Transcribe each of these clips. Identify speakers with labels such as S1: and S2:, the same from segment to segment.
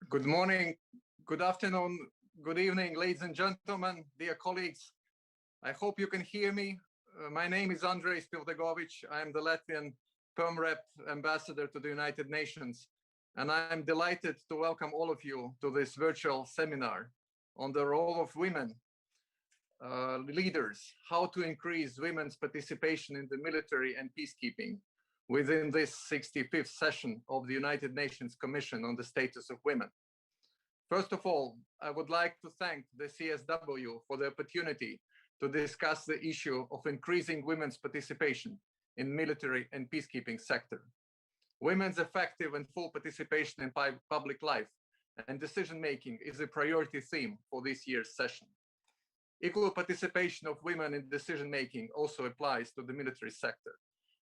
S1: Good morning, good afternoon, good evening, ladies and gentlemen, dear colleagues. I hope you can hear me. My name is Andrej Spildegovic. I am the Latvian Perm Rep Ambassador to the United Nations, and I am delighted to welcome all of you to this virtual seminar on the role of women leaders, how to increase women's participation in the military and peacekeeping within this 65th session of the United Nations Commission on the Status of Women. First of all, I would like to thank the CSW for the opportunity to discuss the issue of increasing women's participation in military and peacekeeping sector. Women's effective and full participation in public life and decision-making is a priority theme for this year's session. Equal participation of women in decision-making also applies to the military sector,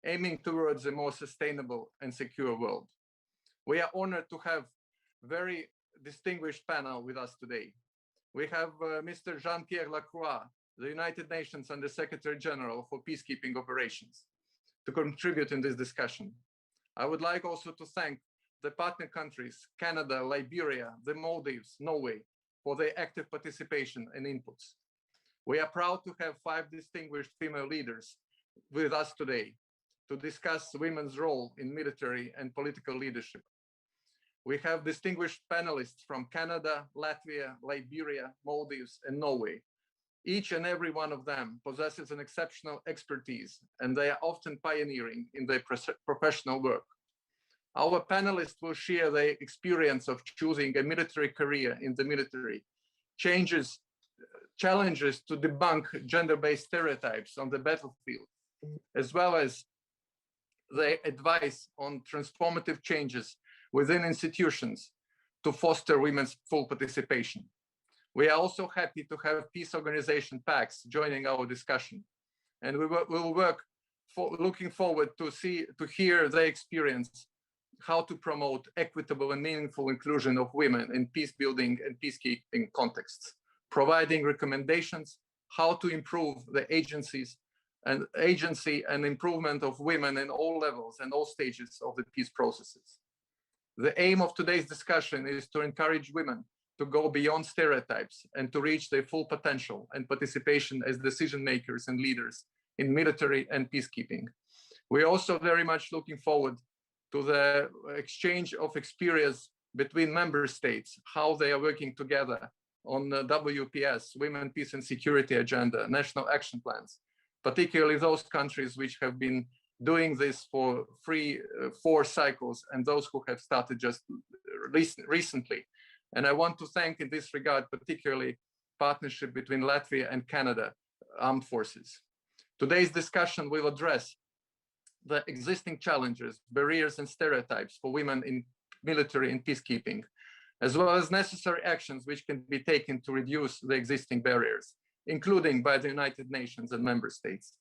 S1: aiming towards a more sustainable and secure world. We are honored to have very distinguished panel with us today. We have Mr. Jean-Pierre Lacroix, the United Nations Under Secretary General for Peacekeeping Operations, to contribute in this discussion. I would like also to thank the partner countries, Canada, Liberia, the Maldives, Norway, for their active participation and inputs. We are proud to have 5 distinguished female leaders with us today to discuss women's role in military and political leadership. We have distinguished panelists from Canada, Latvia, Liberia, Maldives, and Norway. Each and every one of them possesses an exceptional expertise, and they are often pioneering in their professional work. Our panelists will share their experience of choosing a military career in the military, challenges to debunk gender-based stereotypes on the battlefield, as well as their advice on transformative changes within institutions to foster women's full participation. We are also happy to have peace organization PACS joining our discussion, and we will work looking forward to hear their experience, how to promote equitable and meaningful inclusion of women in peace building and peacekeeping contexts, providing recommendations how to improve the agency and improvement of women in all levels and all stages of the peace processes. The aim of today's discussion is to encourage women to go beyond stereotypes and to reach their full potential and participation as decision makers and leaders in military and peacekeeping. We're also very much looking forward to the exchange of experience between member states, how they are working together on the WPS, Women, Peace and Security Agenda, national action plans, particularly those countries which have been doing this for 4 cycles and those who have started just recently. And I want to thank in this regard, particularly partnership between Latvia and Canada Armed Forces. Today's discussion will address the existing challenges, barriers and stereotypes for women in military and peacekeeping, as well as necessary actions which can be taken to reduce the existing barriers, including by the United Nations and member states.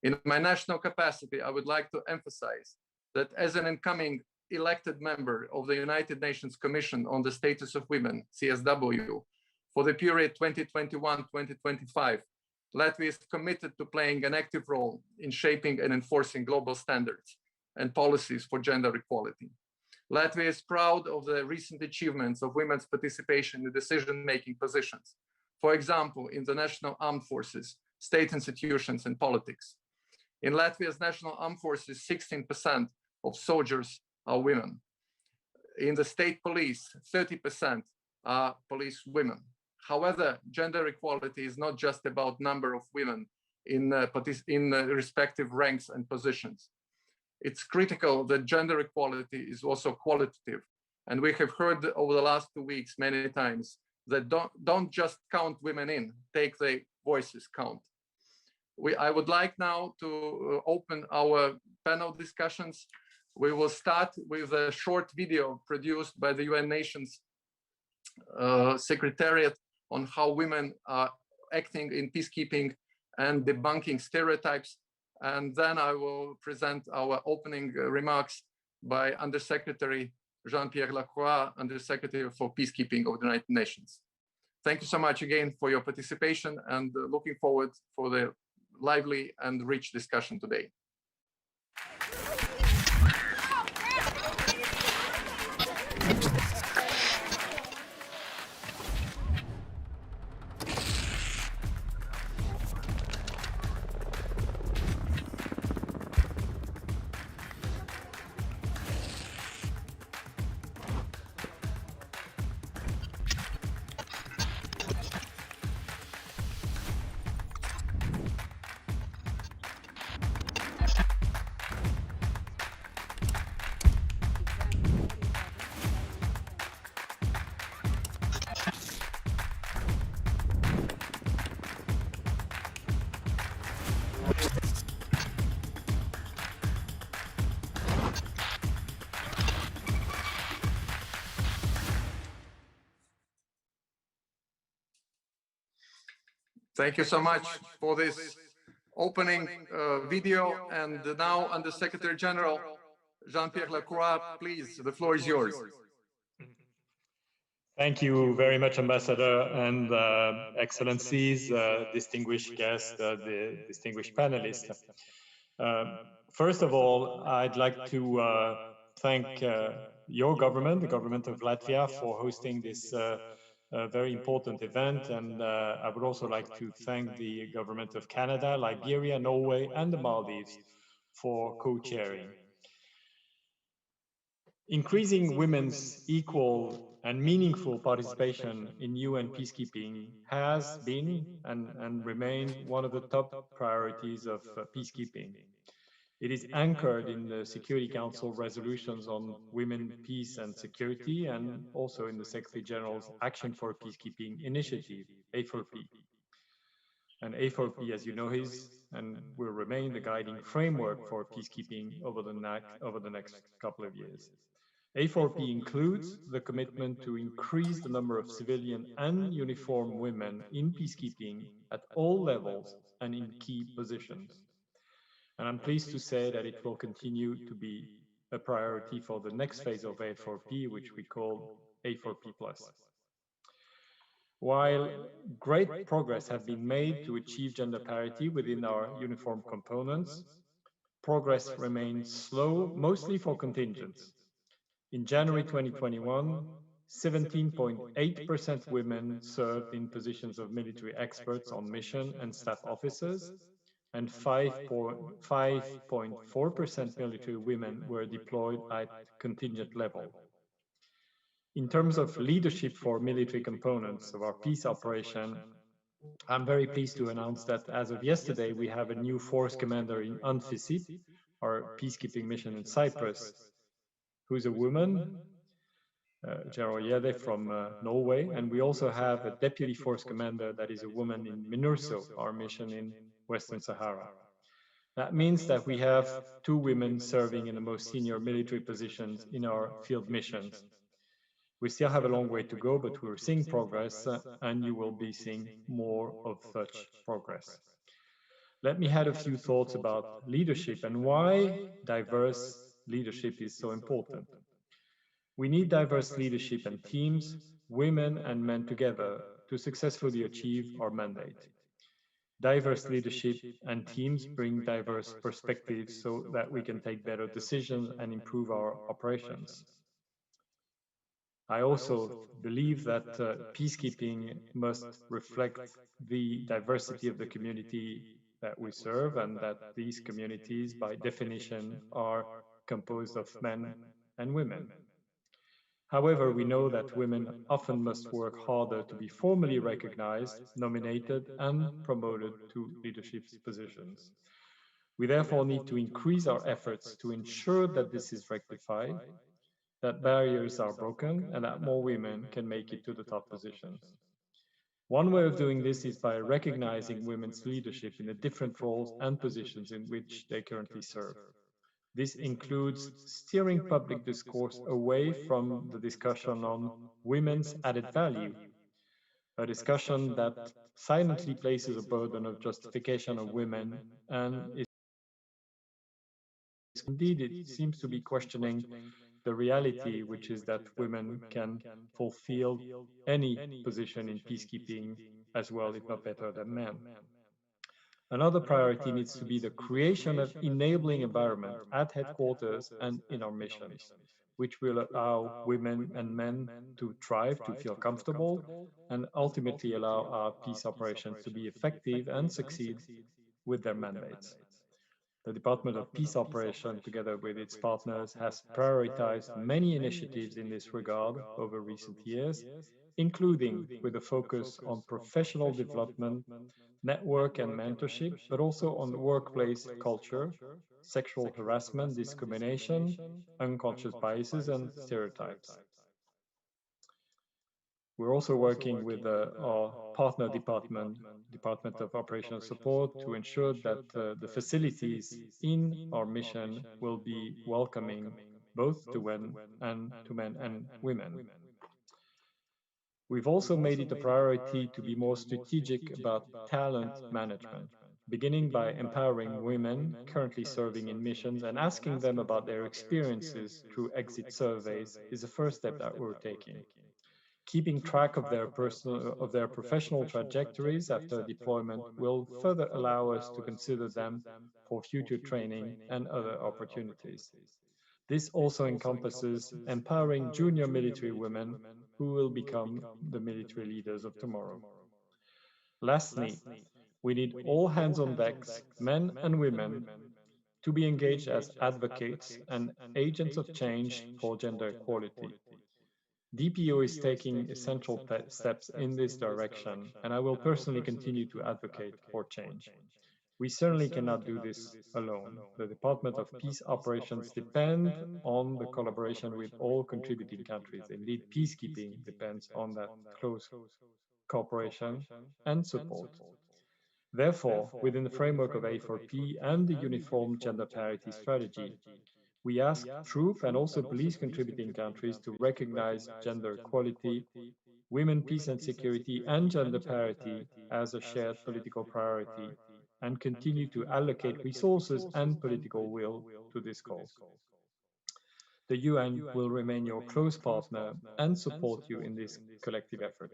S1: In my national capacity, I would like to emphasize that as an incoming elected member of the United Nations Commission on the Status of Women, CSW, for the period 2021-2025, Latvia is committed to playing an active role in shaping and enforcing global standards and policies for gender equality. Latvia is proud of the recent achievements of women's participation in decision-making positions, for example, in the National Armed Forces, state institutions, and politics. In Latvia's National Armed Forces, 16% of soldiers are women. In the state police, 30% are police women. However, gender equality is not just about number of women in respective ranks and positions. It's critical that gender equality is also qualitative. And we have heard over the last 2 weeks many times that don't just count women in, take their voices count. I would like now to open our panel discussions. We will start with a short video produced by the UN Nations Secretariat on how women are acting in peacekeeping and debunking stereotypes. And then I will present our opening remarks by Undersecretary Jean-Pierre Lacroix, Undersecretary for Peacekeeping of the United Nations. Thank you so much again for your participation, and looking forward for the lively and rich discussion today. Thank you so much for this opening video. And now, Undersecretary General Jean-Pierre Lacroix, please, the floor is yours.
S2: Thank you very much, Ambassador, and Excellencies, distinguished guests, the distinguished panelists. First of all, I'd like to thank your government, the government of Latvia, for hosting this very important event, and I would also like to thank the government of Canada, Liberia, Norway, and the Maldives for co-chairing. Increasing women's equal and meaningful participation in UN peacekeeping has been and remains one of the top priorities of peacekeeping. It is anchored in the Security Council resolutions on women, peace and security, and also in the Secretary General's Action for Peacekeeping Initiative, A4P. And A4P, as you know, is and will remain the guiding framework for peacekeeping over the next couple of years. A4P includes the commitment to increase the number of civilian and uniformed women in peacekeeping at all levels and in key positions. And I'm pleased to say that it will continue to be a priority for the next phase of A4P, which we call A4P+. While great progress has been made to achieve gender parity within our uniform components, progress remains slow, mostly for contingents. In January 2021, 17.8% women served in positions of military experts on mission and staff officers, and 5.4% military women were deployed at contingent level. In terms of leadership for military components of our peace operation, I'm very pleased to announce that as of yesterday, we have a new force commander in UNFICYP, our peacekeeping mission in Cyprus, who's a woman, General Yede from Norway, and we also have a deputy force commander that is a woman in MINURSO, our mission in Western Sahara. That means that we have 2 women serving in the most senior military positions in our field missions. We still have a long way to go, but we're seeing progress, and you will be seeing more of such progress. Let me add a few thoughts about leadership and why diverse leadership is so important. We need diverse leadership and teams, women and men together, to successfully achieve our mandate. Diverse leadership and teams bring diverse perspectives so that we can take better decisions and improve our operations. I also believe that peacekeeping must reflect the diversity of the community that we serve, and that these communities, by definition, are composed of men and women. However, we know that women often must work harder to be formally recognized, nominated, and promoted to leadership positions. We therefore need to increase our efforts to ensure that this is rectified, that barriers are broken, and that more women can make it to the top positions. One way of doing this is by recognizing women's leadership in the different roles and positions in which they currently serve. This includes steering public discourse away from the discussion on women's added value, a discussion that silently places a burden of justification on women and is indeed, it seems to be questioning the reality, which is that women can fulfill any position in peacekeeping as well, if not better than men. Another priority needs to be the creation of enabling environment at headquarters and in our missions, which will allow women and men to thrive, to feel comfortable, and ultimately allow our peace operations to be effective and succeed with their mandates. The Department of Peace Operations, together with its partners, has prioritized many initiatives in this regard over recent years, including with a focus on professional development, network and mentorship, but also on workplace culture, sexual harassment, discrimination, unconscious biases, and stereotypes. We're also working with our partner department, Department of Operational Support, to ensure that the facilities in our mission will be welcoming both to men and women. We've also made it a priority to be more strategic about talent management, beginning by empowering women currently serving in missions and asking them about their experiences through exit surveys is the first step that we're taking. Keeping track of their professional trajectories after deployment will further allow us to consider them for future training and other opportunities. This also encompasses empowering junior military women who will become the military leaders of tomorrow. Lastly, we need all hands on deck, men and women, to be engaged as advocates and agents of change for gender equality. DPO is taking essential steps in this direction, and I will personally continue to advocate for change. We certainly cannot do this alone. The Department of Peace Operations depend on the collaboration with all contributing countries. Indeed, peacekeeping depends on that close cooperation and support. Therefore, within the framework of A4P and the Uniform Gender Parity Strategy, we ask troop and also police contributing countries to recognize gender equality, women, peace and security, and gender parity as a shared political priority, and continue to allocate resources and political will to this cause. The UN will remain your close partner and support you in this collective effort.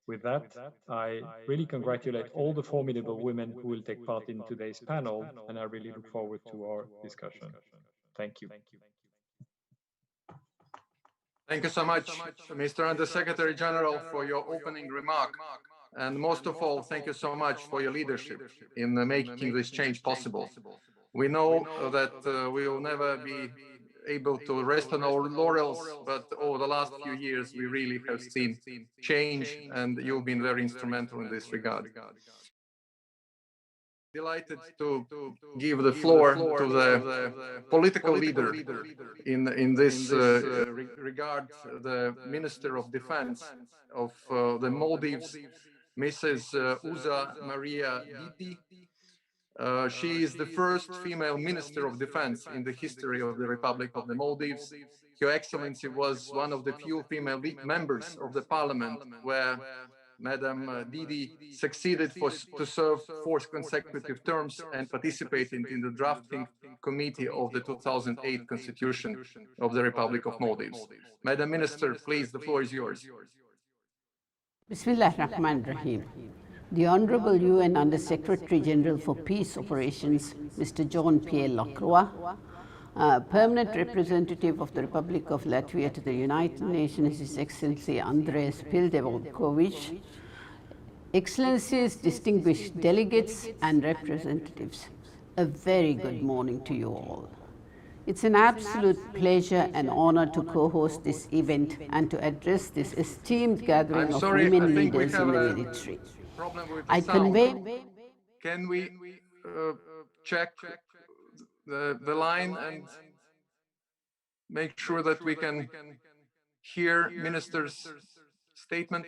S2: With that, I really congratulate all the formidable women who will take part in today's panel, and I really look forward to our discussion. Thank you.
S1: Thank you so much, Mr. Under-Secretary General, for your opening remark. And most of all, thank you so much for your leadership in making this change possible. We know that we will never be able to rest on our laurels, but over the last few years, we really have seen change, and you've been very instrumental in this regard. Delighted to give the floor to the political leader in this regard, the Minister of Defense of the Maldives, Mrs. Uza Maria Didi. She is the first female Minister of Defense in the history of the Republic of the Maldives. Her Excellency was one of the few female members of the Parliament where Madam Didi succeeded to serve 4 consecutive terms and participated in the drafting committee of the 2008 Constitution of the Republic of Maldives. Madam Minister, please, the floor is yours.
S3: Bismillah ar-Rahman ar-Rahim. The Honorable UN Under-Secretary General for Peace Operations, Mr. John Pierre Lacroix, Permanent Representative of the Republic of Latvia to the United Nations, His Excellency Andres Pildevolkovic, Excellencies, distinguished delegates and representatives, a very good morning to you all. It's an absolute pleasure and honor to co-host this event and to address this esteemed gathering of women leaders in the military. I convey...
S1: Can we check the line and make sure that we can hear Minister's statement?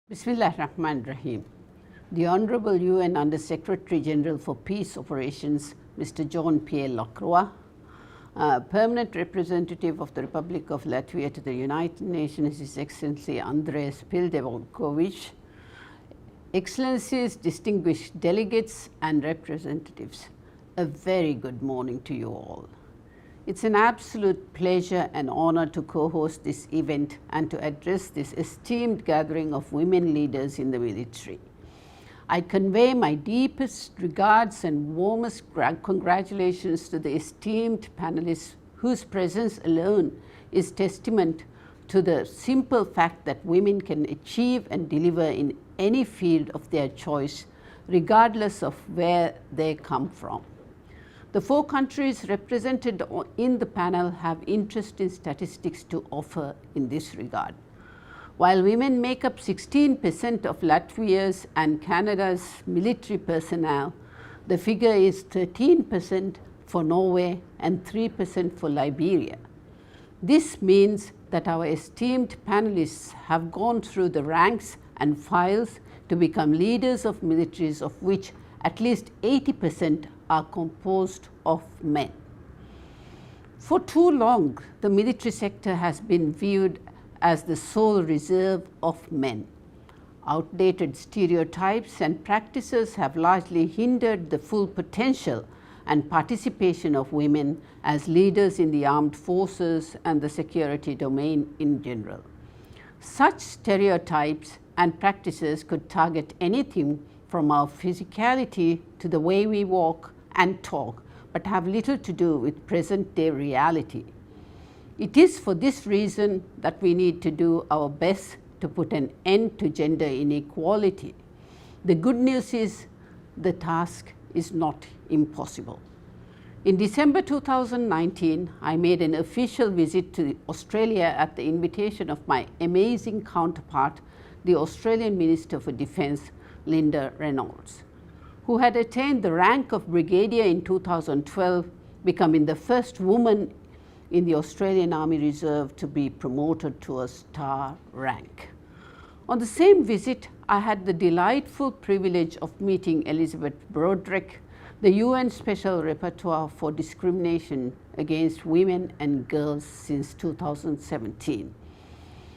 S3: Bismillah ar-Rahman ar-Rahim. The Honorable UN Under Secretary General for Peace Operations, Mr. John P. Lacroix, Permanent Representative of the Republic of Latvia to the United Nations, His Excellency Andres Pildevolkovic, Excellencies, distinguished delegates and representatives, a very good morning to you all. It's an absolute pleasure and honor to co-host this event and to address this esteemed gathering of women leaders in the military. I convey my deepest regards and warmest congratulations to the esteemed panelists whose presence alone is testament to the simple fact that women can achieve and deliver in any field of their choice, regardless of where they come from. The 4 countries represented in the panel have interesting statistics to offer in this regard. While women make up 16% of Latvia's and Canada's military personnel, the figure is 13% for Norway and 3% for Liberiya. This means that our esteemed panelists have gone through the ranks and files to become leaders of militaries, of which at least 80% are composed of men. For too long, the military sector has been viewed as the sole reserve of men. Outdated stereotypes and practices have largely hindered the full potential and participation of women as leaders in the armed forces and the security domain in general. Such stereotypes and practices could target anything from our physicality to the way we walk and talk, but have little to do with present-day reality. It is for this reason that we need to do our best to put an end to gender inequality. The good news is the task is not impossible. In December 2019, I made an official visit to Australia at the invitation of my amazing counterpart, the Australian Minister for Defence, Linda Reynolds, who had attained the rank of brigadier in 2012, becoming the first woman in the Australian Army Reserve to be promoted to a star rank. On the same visit, I had the delightful privilege of meeting Elizabeth Broderick, the UN Special Rapporteur for Discrimination Against Women and Girls since 2017.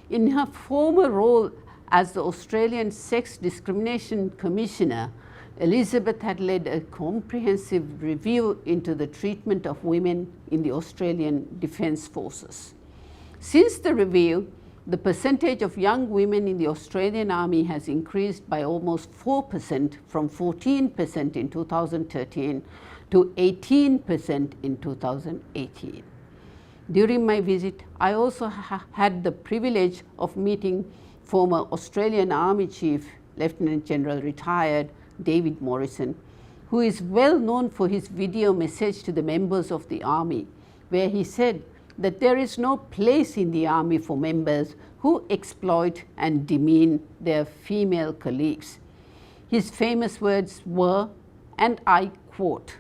S3: In her former role as the Australian Sex Discrimination Commissioner, Elizabeth had led a comprehensive review into the treatment of women in the Australian Defence Forces. Since the review, the percentage of young women in the Australian Army has increased by almost 4% from 14% in 2013 to 18% in 2018. During my visit, I also had the privilege of meeting former Australian Army Chief, Lieutenant General retired David Morrison, who is well known for his video message to the members of the Army, where he said that there is no place in the Army for members who exploit and demean their female colleagues. His famous words were, and I quote,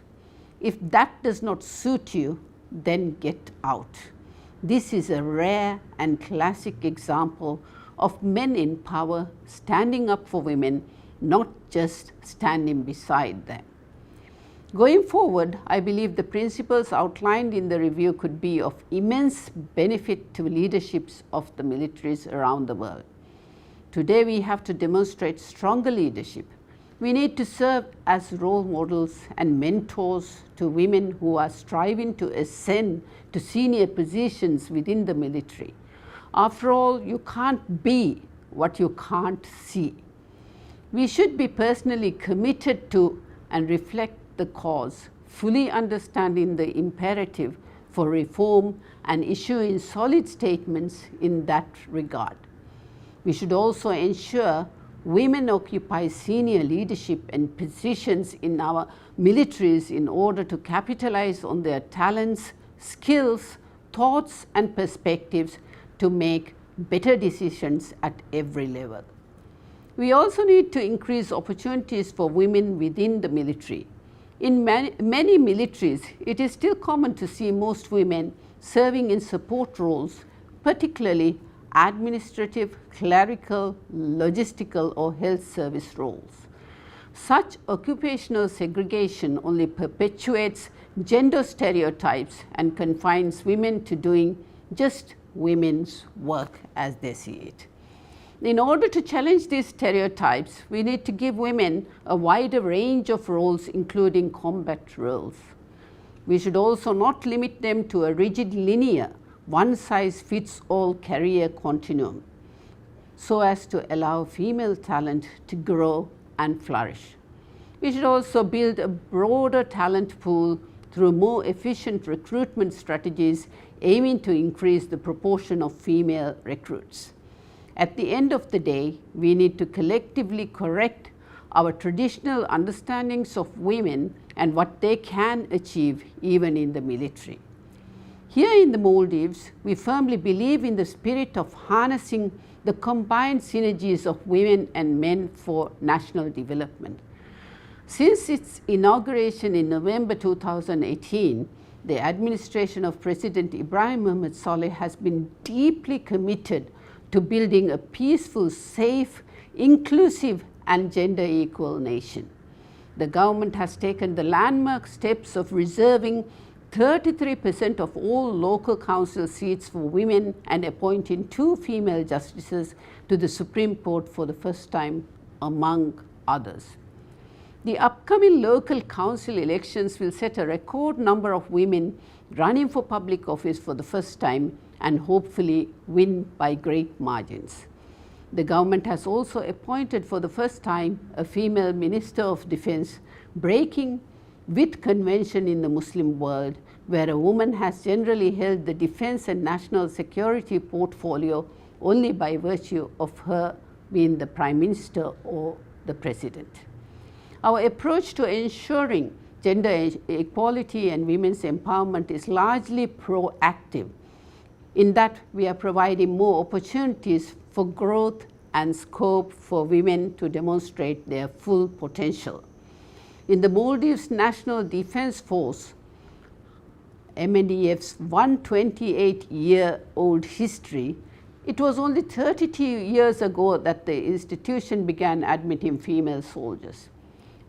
S3: "If that does not suit you, then get out." This is a rare and classic example of men in power standing up for women not just standing beside them. Going forward, I believe the principles outlined in the review could be of immense benefit to leaderships of the militaries around the world. Today we have to demonstrate stronger leadership. We need to serve as role models and mentors to women who are striving to ascend to senior positions within the military. After all, you can't be what you can't see. We should be personally committed to and reflect the cause, fully understanding the imperative for reform and issuing solid statements in that regard. We should also ensure women occupy senior leadership and positions in our militaries in order to capitalize on their talents, skills, thoughts and perspectives to make better decisions at every level. We also need to increase opportunities for women within the military. In many militaries, it is still common to see most women serving in support roles, particularly administrative, clerical, logistical or health service roles. Such occupational segregation only perpetuates gender stereotypes and confines women to doing just women's work as they see it. In order to challenge these stereotypes, we need to give women a wider range of roles, including combat roles. We should also not limit them to a rigid linear, one-size-fits-all career continuum, so as to allow female talent to grow and flourish. We should also build a broader talent pool through more efficient recruitment strategies aiming to increase the proportion of female recruits. At the end of the day, we need to collectively correct our traditional understandings of women and what they can achieve even in the military. Here in the Maldives, we firmly believe in the spirit of harnessing the combined synergies of women and men for national development. Since its inauguration in November 2018, the administration of President Ibrahim Mohamed Saleh has been deeply committed to building a peaceful, safe, inclusive and gender equal nation. The government has taken the landmark steps of reserving 33% of all local council seats for women and appointing 2 female justices to the Supreme Court for the first time, among others. The upcoming local council elections will set a record number of women running for public office for the first time and hopefully win by great margins. The government has also appointed for the first time a female Minister of Defense, breaking with convention in the Muslim world, where a woman has generally held the defense and national security portfolio only by virtue of her being the Prime Minister or the President. Our approach to ensuring gender equality and women's empowerment is largely proactive, in that we are providing more opportunities for growth and scope for women to demonstrate their full potential. In the Maldives National Defense Force, MNDF's 128-year-old history, it was only 32 years ago that the institution began admitting female soldiers.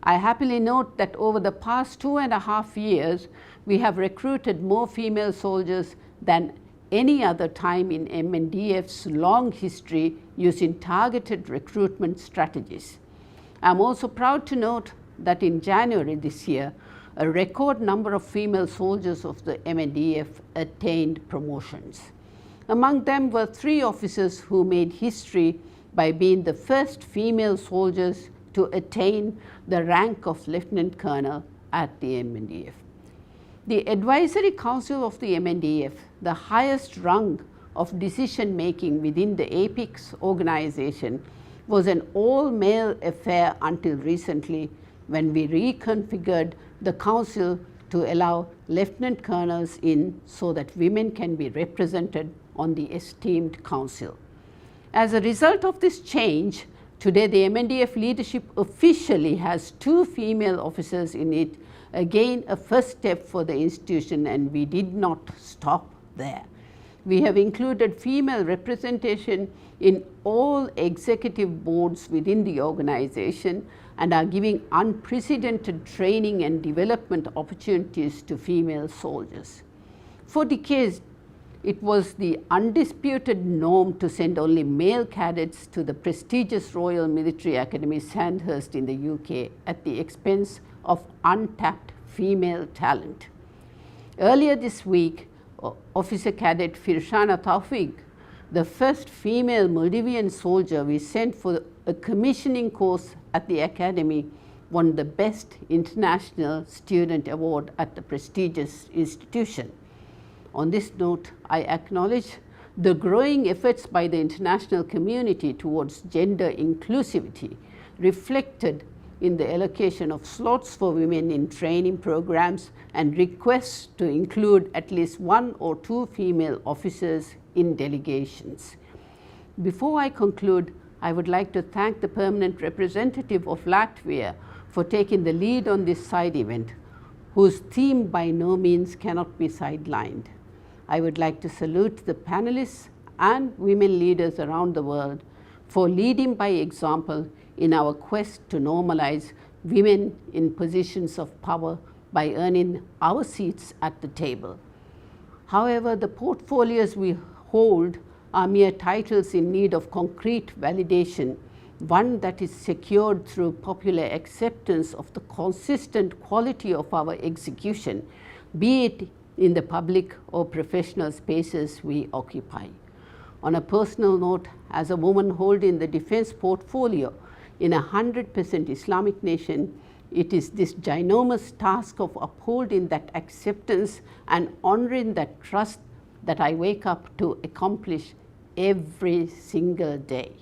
S3: I happily note that over the past 2.5 years, we have recruited more female soldiers than any other time in MNDF's long history using targeted recruitment strategies. I am also proud to note that in January this year, a record number of female soldiers of the MNDF attained promotions. Among them were 3 officers who made history by being the first female soldiers to attain the rank of Lieutenant Colonel at the MNDF. The Advisory Council of the MNDF, the highest rung of decision making within the APEX organization, was an all-male affair until recently, when we reconfigured the council to allow lieutenant colonels in so that women can be represented on the esteemed council. As a result of this change, today the MNDF leadership officially has 2 female officers in it, again a first step for the institution, and we did not stop there. We have included female representation in all executive boards within the organization and are giving unprecedented training and development opportunities to female soldiers. For decades, it was the undisputed norm to send only male cadets to the prestigious Royal Military Academy Sandhurst in the UK at the expense of untapped female talent. Earlier this week, Officer Cadet Firshana Taufik, the first female Maldivian soldier we sent for a commissioning course at the Academy, won the Best International Student Award at the prestigious institution. On this note, I acknowledge the growing efforts by the international community towards gender inclusivity reflected in the allocation of slots for women in training programs and requests to include at least 1 or 2 female officers in delegations. Before I conclude, I would like to thank the permanent representative of Latvia for taking the lead on this side event, whose theme by no means cannot be sidelined. I would like to salute the panelists and women leaders around the world for leading by example in our quest to normalize women in positions of power by earning our seats at the table. However, the portfolios we hold are mere titles in need of concrete validation, one that is secured through popular acceptance of the consistent quality of our execution, be it in the public or professional spaces we occupy. On a personal note, as a woman holding the defense portfolio in a 100% Islamic nation, it is this ginormous task of upholding that acceptance and honoring that trust that I wake up to accomplish every single day.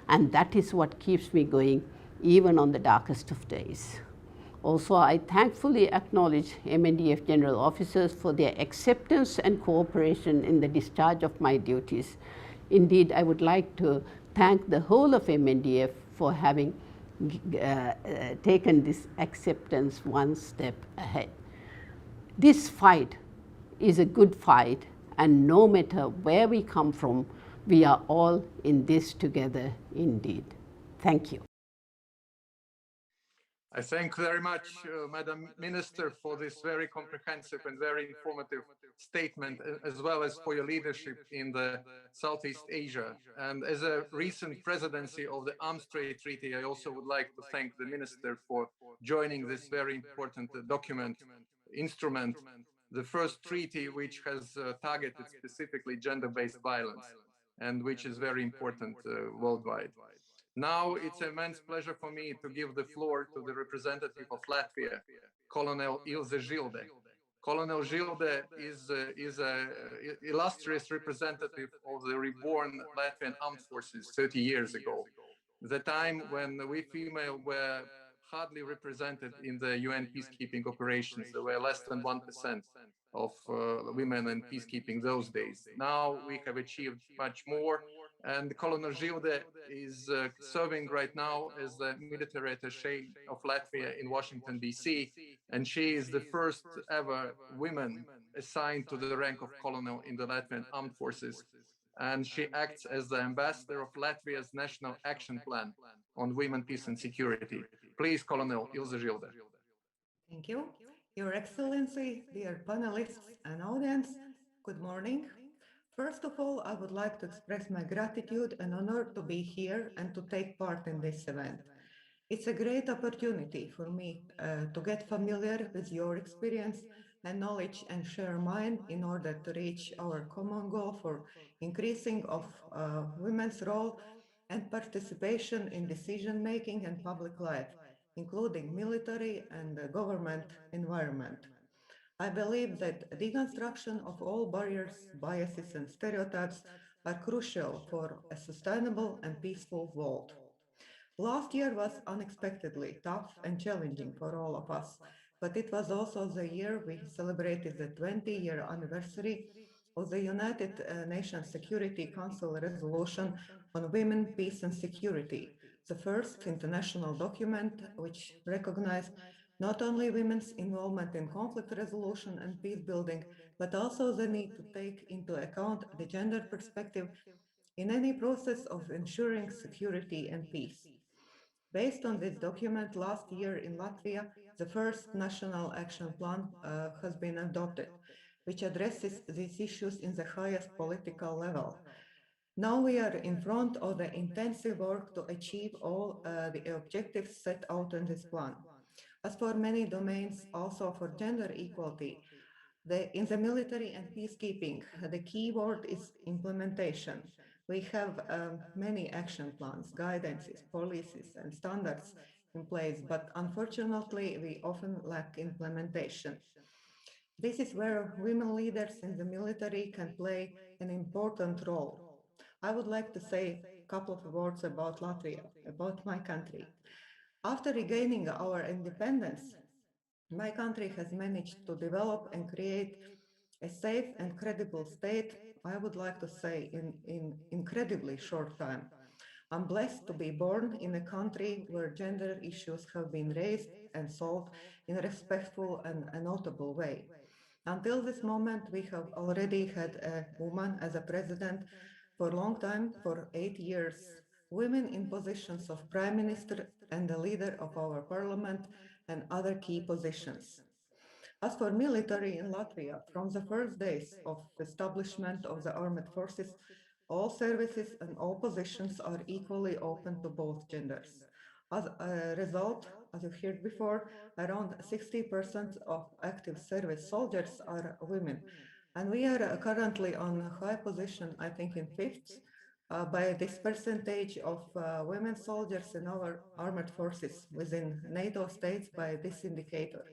S3: And that is what keeps me going even on the darkest of days. Also, I thankfully acknowledge MNDF General Officers for their acceptance and cooperation in the discharge of my duties. Indeed, I would like to thank the whole of MNDF for having taken this acceptance one step ahead. This fight is a good fight, and no matter where we come from, we are all in this together indeed. Thank you.
S1: I thank very much, Madam Minister, for this very comprehensive and very informative statement, as well as for your leadership in the Southeast Asia. And as a recent presidency of the Arms Trade Treaty, I also would like to thank the Minister for joining this very important instrument, the first treaty which has targeted specifically gender-based violence, and which is very important worldwide. Now it's an immense pleasure for me to give the floor to the representative of Latvia, Colonel Ilze Žilde. Colonel Žilde is an illustrious representative of the reborn Latvian armed forces 30 years ago, the time when we female were hardly represented in the UN peacekeeping operations. There were less than 1% of women in peacekeeping those days. Now we have achieved much more. And Colonel Žilde is serving right now as the military attaché of Latvia in Washington, D.C., and she is the first ever woman assigned to the rank of colonel in the Latvian armed forces. And she acts as the ambassador of Latvia's National Action Plan on Women, Peace and Security. Please, Colonel Ilze Žilde.
S4: Thank you. Your Excellency, dear panelists and audience, good morning. First of all, I would like to express my gratitude and honor to be here and to take part in this event. It's a great opportunity for me to get familiar with your experience and knowledge and share mine in order to reach our common goal for increasing of women's role and participation in decision-making and public life, including military and government environment. I believe that deconstruction of all barriers, biases, and stereotypes are crucial for a sustainable and peaceful world. Last year was unexpectedly tough and challenging for all of us, but it was also the year we celebrated the 20-year anniversary of the United Nations Security Council resolution on women, peace, and security, the first international document which recognized Not only women's involvement in conflict resolution and peace building, but also the need to take into account the gender perspective in any process of ensuring security and peace. Based on this document, last year in Latvia, the first national action plan has been adopted, which addresses these issues in the highest political level. Now we are in front of the intensive work to achieve all the objectives set out in this plan. As for many domains, also for gender equality, in the military and peacekeeping, the key word is implementation. We have many action plans, guidances, policies, and standards in place, but unfortunately, we often lack implementation. This is where women leaders in the military can play an important role. I would like to say a couple of words about Latvia, about my country. After regaining our independence, my country has managed to develop and create a safe and credible state, I would like to say, in incredibly short time. I'm blessed to be born in a country where gender issues have been raised and solved in a respectful and a notable way. Until this moment, we have already had a woman as a president for a long time, for 8 years, women in positions of prime minister and the leader of our parliament and other key positions. As for military in Latvia, from the first days of establishment of the armed forces, all services and all positions are equally open to both genders. As a result, as you've heard before, around 60% of active service soldiers are women. And we are currently on a high position, I think in fifth, by this percentage of women soldiers in our armed forces within NATO states by this indicator.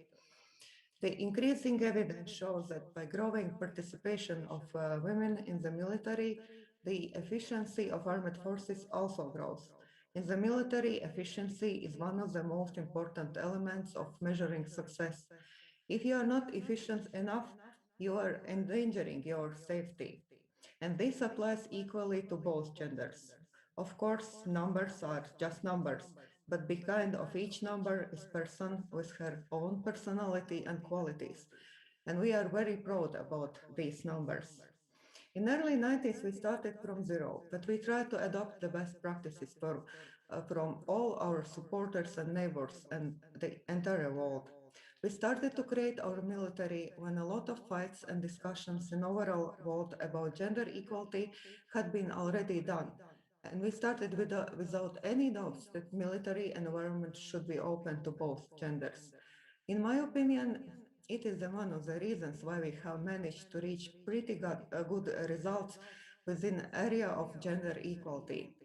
S4: The increasing evidence shows that by growing participation of women in the military, the efficiency of armed forces also grows. In the military, efficiency is one of the most important elements of measuring success. If you are not efficient enough, you are endangering your safety. And this applies equally to both genders. Of course, numbers are just numbers, but behind of each number is a person with her own personality and qualities. And we are very proud about these numbers. In early 90s, we started from zero, but we tried to adopt the best practices from all our supporters and neighbors and the entire world. We started to create our military when a lot of fights and discussions in overall world about gender equality had been already done. And we started without any doubts that military environment should be open to both genders. In my opinion, it is one of the reasons why we have managed to reach pretty good results within the area of gender equality.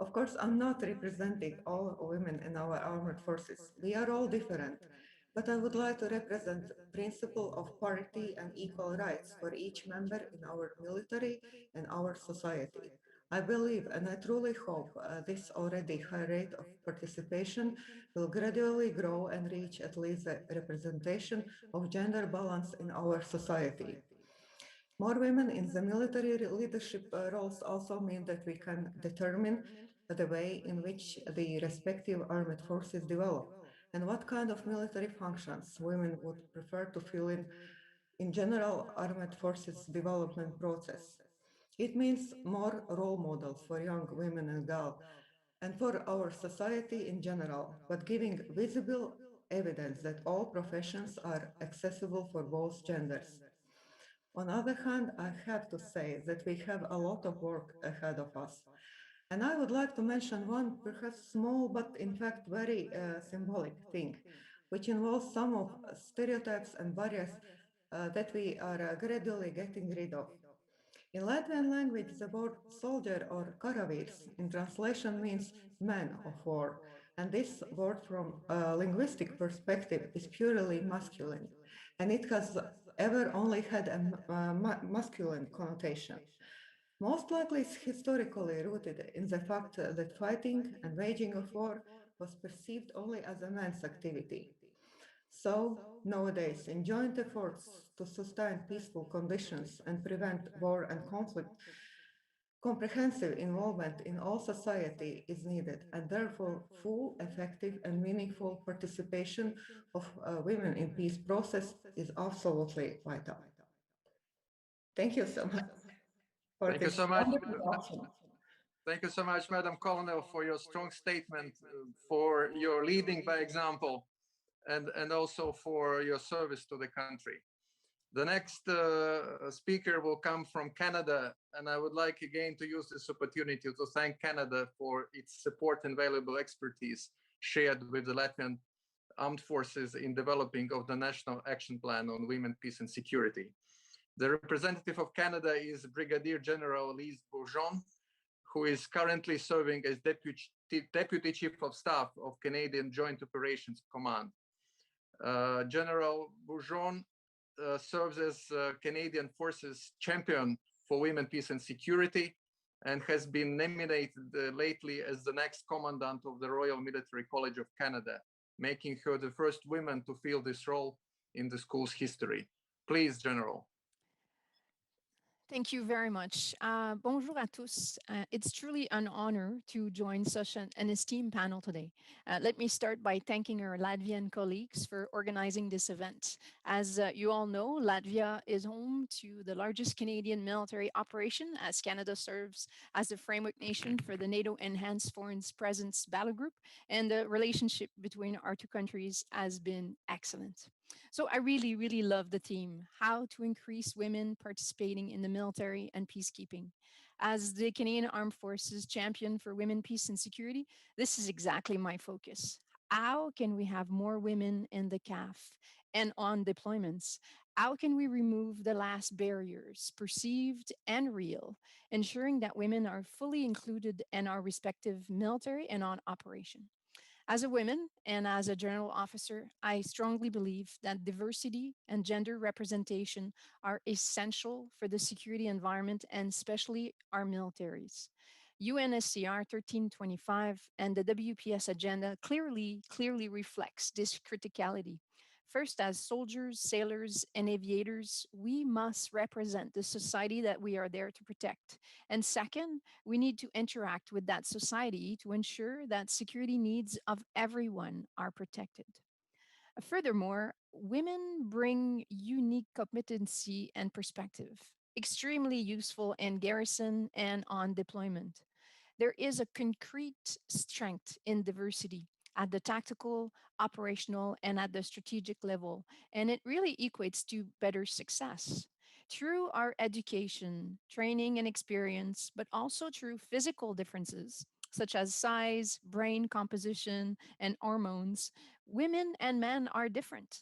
S4: Of course, I'm not representing all women in our armed forces. We are all different, but I would like to represent the principle of parity and equal rights for each member in our military and our society. I believe and I truly hope this already high rate of participation will gradually grow and reach at least a representation of gender balance in our society. More women in the military leadership roles also mean that we can determine the way in which the respective armed forces develop and what kind of military functions women would prefer to fill in general armed forces development process. It means more role models for young women and girls and for our society in general, but giving visible evidence that all professions are accessible for both genders. On the other hand, I have to say that we have a lot of work ahead of us. And I would like to mention one perhaps small, but in fact very symbolic thing, which involves some of stereotypes and barriers that we are gradually getting rid of. In Latvian language, the word soldier or karavīrs in translation means man of war. And this word from a linguistic perspective is purely masculine. And it has ever only had a masculine connotation. Most likely it's historically rooted in the fact that fighting and waging of war was perceived only as a man's activity. So nowadays, in joint efforts to sustain peaceful conditions and prevent war and conflict, Comprehensive involvement in all society is needed, and therefore full, effective, and meaningful participation of women in peace process is absolutely vital. Thank you so much for
S1: Thank you
S4: this
S1: so much.
S4: wonderful option.
S1: Thank you so much, Madam Colonel, for your strong statement, for your leading by example, and also for your service to the country. The next speaker will come from Canada, and I would like again to use this opportunity to thank Canada for its support and valuable expertise shared with the Latvian Armed Forces in developing of the National Action Plan on Women, Peace and Security. The representative of Canada is Brigadier General Lise Bourgeon, who is currently serving as Deputy Chief of Staff of Canadian Joint Operations Command. General Bourgeon serves as Canadian Forces Champion for Women, Peace and Security, and has been nominated lately as the next Commandant of the Royal Military College of Canada, making her the first woman to fill this role in the school's history. Please, General.
S5: Thank you very much. Bonjour à tous. It's truly an honor to join such an esteemed panel today. Let me start by thanking our Latvian colleagues for organizing this event. As you all know, Latvia is home to the largest Canadian military operation, as Canada serves as the framework nation for the NATO Enhanced Foreign Presence Battle Group, and the relationship between our two countries has been excellent. So I really, really love the theme, how to increase women participating in the military and peacekeeping. As the Canadian Armed Forces champion for women, peace and security, this is exactly my focus. How can we have more women in the CAF and on deployments? How can we remove the last barriers, perceived and real, ensuring that women are fully included in our respective military and on operation? As a woman and as a general officer, I strongly believe that diversity and gender representation are essential for the security environment and especially our militaries. UNSCR 1325 and the WPS agenda clearly reflects this criticality. First, as soldiers, sailors, and aviators, we must represent the society that we are there to protect. And second, we need to interact with that society to ensure that security needs of everyone are protected. Furthermore, women bring unique competency and perspective, extremely useful in garrison and on deployment. There is a concrete strength in diversity at the tactical, operational, and at the strategic level, and it really equates to better success. Through our education, training, and experience, but also through physical differences, such as size, brain composition, and hormones, women and men are different.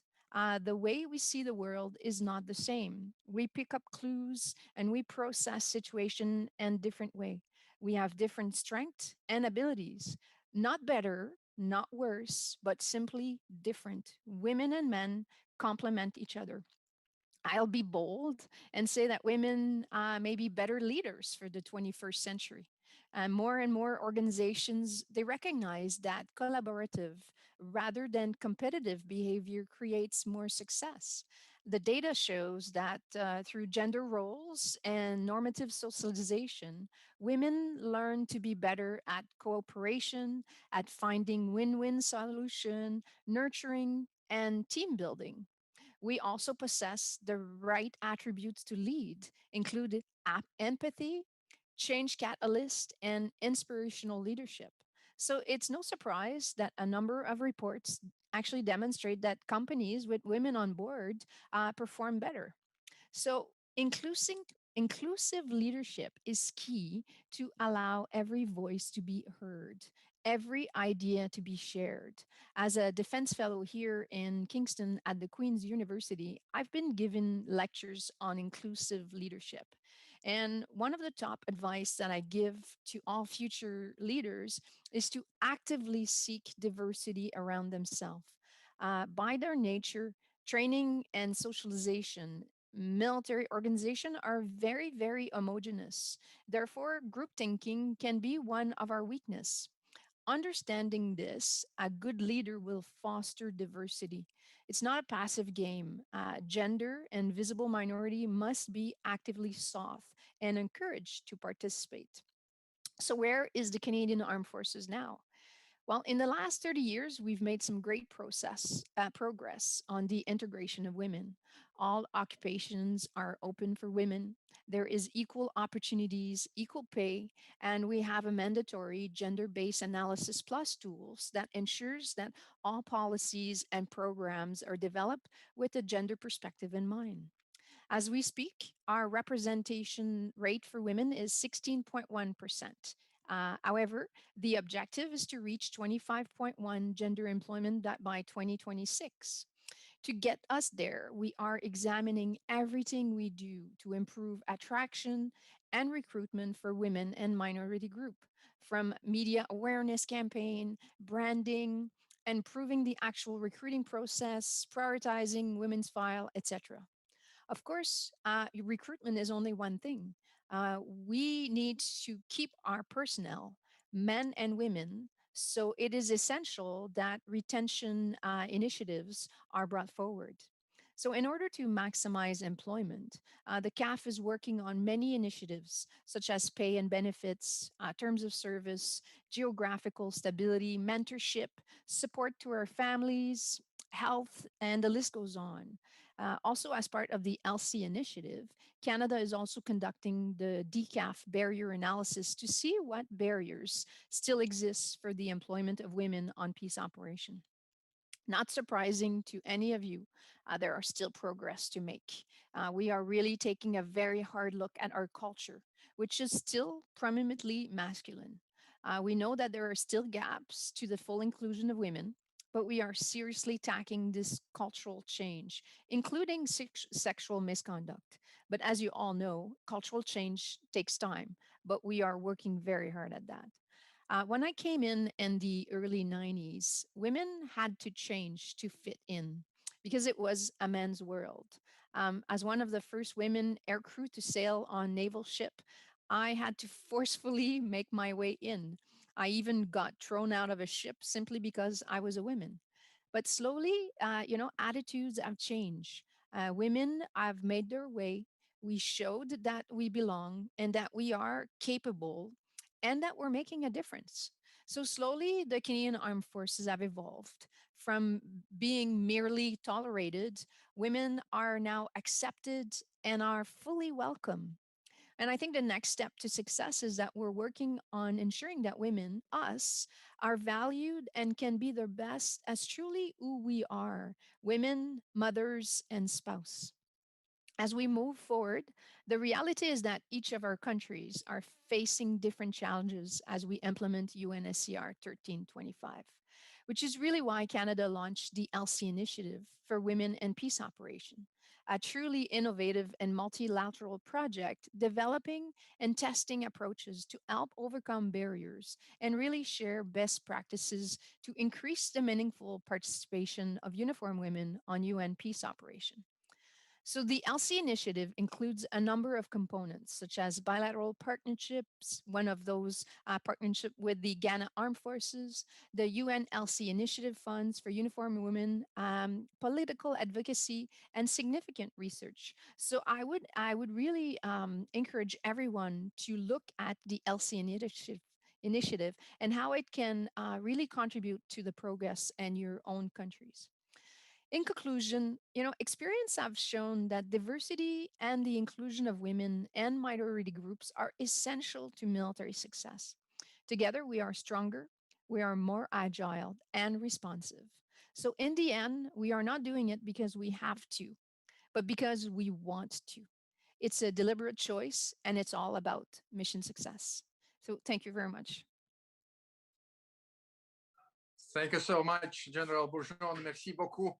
S5: The way we see the world is not the same. We pick up clues and we process situation in different way. We have different strengths and abilities, not better, not worse, but simply different. Women and men complement each other. I'll be bold and say that women may be better leaders for the 21st century. And more organizations, they recognize that collaborative rather than competitive behavior creates more success. The data shows that through gender roles and normative socialization, women learn to be better at cooperation, at finding win-win solution, nurturing, and team building. We also possess the right attributes to lead, including empathy, change catalyst, and inspirational leadership. So it's no surprise that a number of reports actually demonstrate that companies with women on board perform better. So inclusive leadership is key to allow every voice to be heard, every idea to be shared. As a defense fellow here in Kingston at the Queen's University, I've been given lectures on inclusive leadership. And one of the top advice that I give to all future leaders is to actively seek diversity around themselves. By their nature, training and socialization, military organization are very homogeneous. Therefore, group thinking can be one of our weakness. Understanding this, a good leader will foster diversity. It's not a passive game. Gender and visible minority must be actively sought and encouraged to participate. So where is the Canadian Armed Forces now? Well, in the last 30 years, we've made some great progress on the integration of women. All occupations are open for women. There is equal opportunities, equal pay, and we have a mandatory gender-based analysis plus tools that ensures that all policies and programs are developed with a gender perspective in mind. As we speak, our representation rate for women is 16.1%. However, the objective is to reach 25.1 gender employment by 2026. To get us there, we are examining everything we do to improve attraction and recruitment for women and minority group, from media awareness campaign, branding, improving the actual recruiting process, prioritizing women's file, etc. Of course, recruitment is only one thing. We need to keep our personnel, men and women, so it is essential that retention initiatives are brought forward. So in order to maximize employment, the CAF is working on many initiatives such as pay and benefits, terms of service, geographical stability, mentorship, support to our families, health, and the list goes on. Also, as part of the LC initiative, Canada is also conducting the DCAF barrier analysis to see what barriers still exist for the employment of women on peace operation. Not surprising to any of you, there are still progress to make. We are really taking a very hard look at our culture, which is still predominantly masculine. We know that there are still gaps to the full inclusion of women, but we are seriously tackling this cultural change, including sexual misconduct. But as you all know, cultural change takes time, but we are working very hard at that. When I came in the early 90s, women had to change to fit in because it was a man's world. As one of the first women aircrew to sail on naval ship, I had to forcefully make my way in. I even got thrown out of a ship simply because I was a woman. But slowly, attitudes have changed. Women have made their way. We showed that we belong and that we are capable and that we're making a difference. So slowly, the Canadian Armed Forces have evolved from being merely tolerated. Women are now accepted and are fully welcome. And I think the next step to success is that we're working on ensuring that women, us, are valued and can be their best as truly who we are, women, mothers, and spouse. As we move forward, the reality is that each of our countries are facing different challenges as we implement UNSCR 1325, which is really why Canada launched the LC Initiative for Women and Peace Operation, a truly innovative and multilateral project developing and testing approaches to help overcome barriers and really share best practices to increase the meaningful participation of uniformed women on UN peace operation. So the LC initiative includes a number of components, such as bilateral partnerships, one of those partnership with the Ghana Armed Forces, the UN LC initiative funds for uniformed women, political advocacy, and significant research. So I would really encourage everyone to look at the LC initiative and how it can really contribute to the progress in your own countries. In conclusion, experience have shown that diversity and the inclusion of women and minority groups are essential to military success. Together, we are stronger, we are more agile and responsive. So in the end, we are not doing it because we have to, but because we want to. It's a deliberate choice and it's all about mission success. So thank you very much.
S1: Thank you so much, General Bourgeon. Merci beaucoup.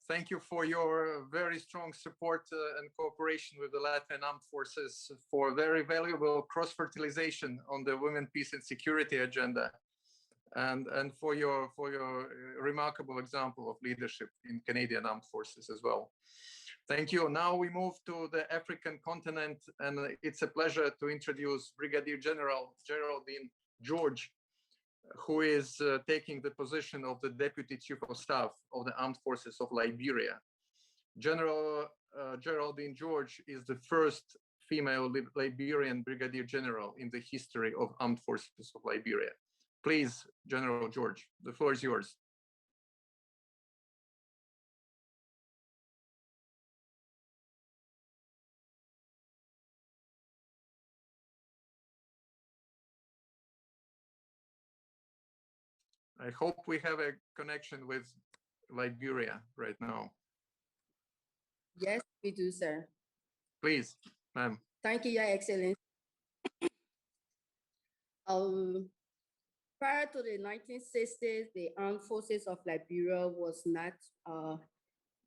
S1: Thank you for your very strong support and cooperation with the Latvian Armed Forces for very valuable cross-fertilization on the women, peace and security agenda, and for your remarkable example of leadership in Canadian Armed Forces as well. Thank you. Now we move to the African continent, and it's a pleasure to introduce Brigadier General Geraldine George, who is taking the position of the Deputy Chief of Staff of the Armed Forces of Liberia. General Geraldine George is the first female Liberian Brigadier General in the history of Armed Forces of Liberia. Please, General George, the floor is yours. I hope we have a connection with Liberia right now.
S6: Yes, we do, sir.
S1: Please, ma'am.
S6: Thank you, Your Excellency. Prior to the 1960s, the Armed Forces of Liberia was not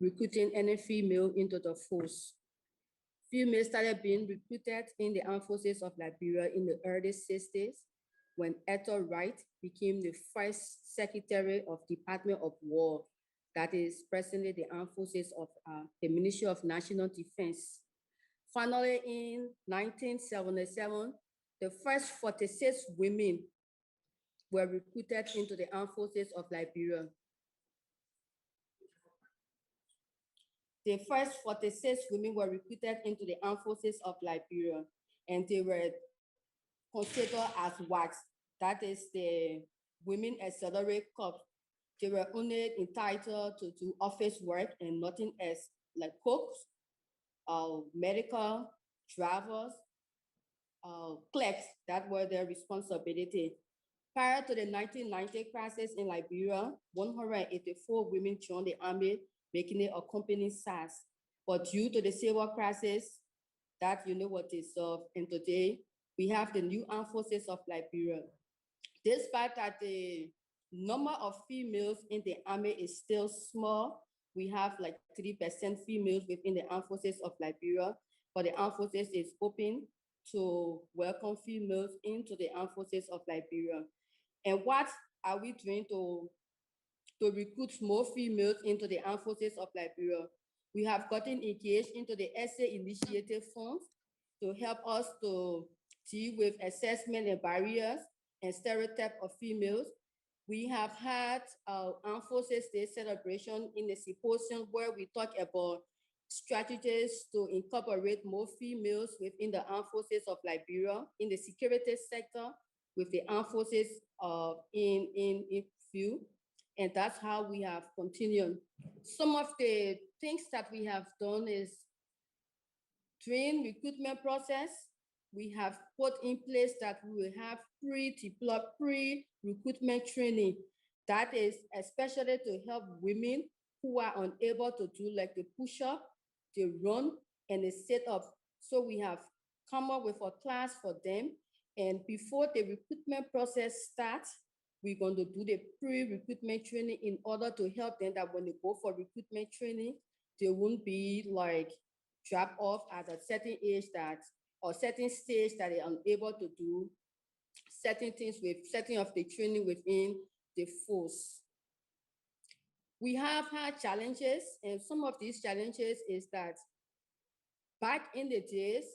S6: recruiting any female into the force. Females started being recruited in the Armed Forces of Liberia in the early 60s when Ethel Wright became the first Secretary of Department of War, that is presently the Armed Forces of the Ministry of National Defense. Finally, in 1977, the first 46 women were recruited into the Armed Forces of Liberia. The first 46 women were recruited into the Armed Forces of Liberia, and they were considered as WACs, that is the Women Auxiliary Corps. They were only entitled to do office work and nothing else, like cooks, medical, drivers, clerks, that were their responsibility. Prior to the 1990 crisis in Liberia, 184 women joined the army, making it a company size. But due to the civil crisis, that you know what is solved, and today we have the new Armed Forces of Liberia. Despite that the number of females in the army is still small, we have like 3% females within the Armed Forces of Liberia, but the Armed Forces is open to welcome females into the Armed Forces of Liberia. And what are we doing to recruit more females into the Armed Forces of Liberia? We have gotten engaged into the SA Initiative Funds to help us to deal with assessment and barriers and stereotype of females. We have had our Armed Forces Day celebration in the symposium where we talk about strategies to incorporate more females within the Armed Forces of Liberia in the security sector with the Armed Forces in view. And that's how we have continued. Some of the things that we have done is during recruitment process, we have put in place that we will have pre-recruitment training. That is especially to help women who are unable to do like the push-up, the run, and the sit-up. So we have come up with a class for them. And before the recruitment process starts, we're going to do the pre-recruitment training in order to help them that when they go for recruitment training, they won't be like dropped off at a certain age that, or certain stage that they're unable to do certain things with setting of the training within the force. We have had challenges, and some of these challenges is that back in the days,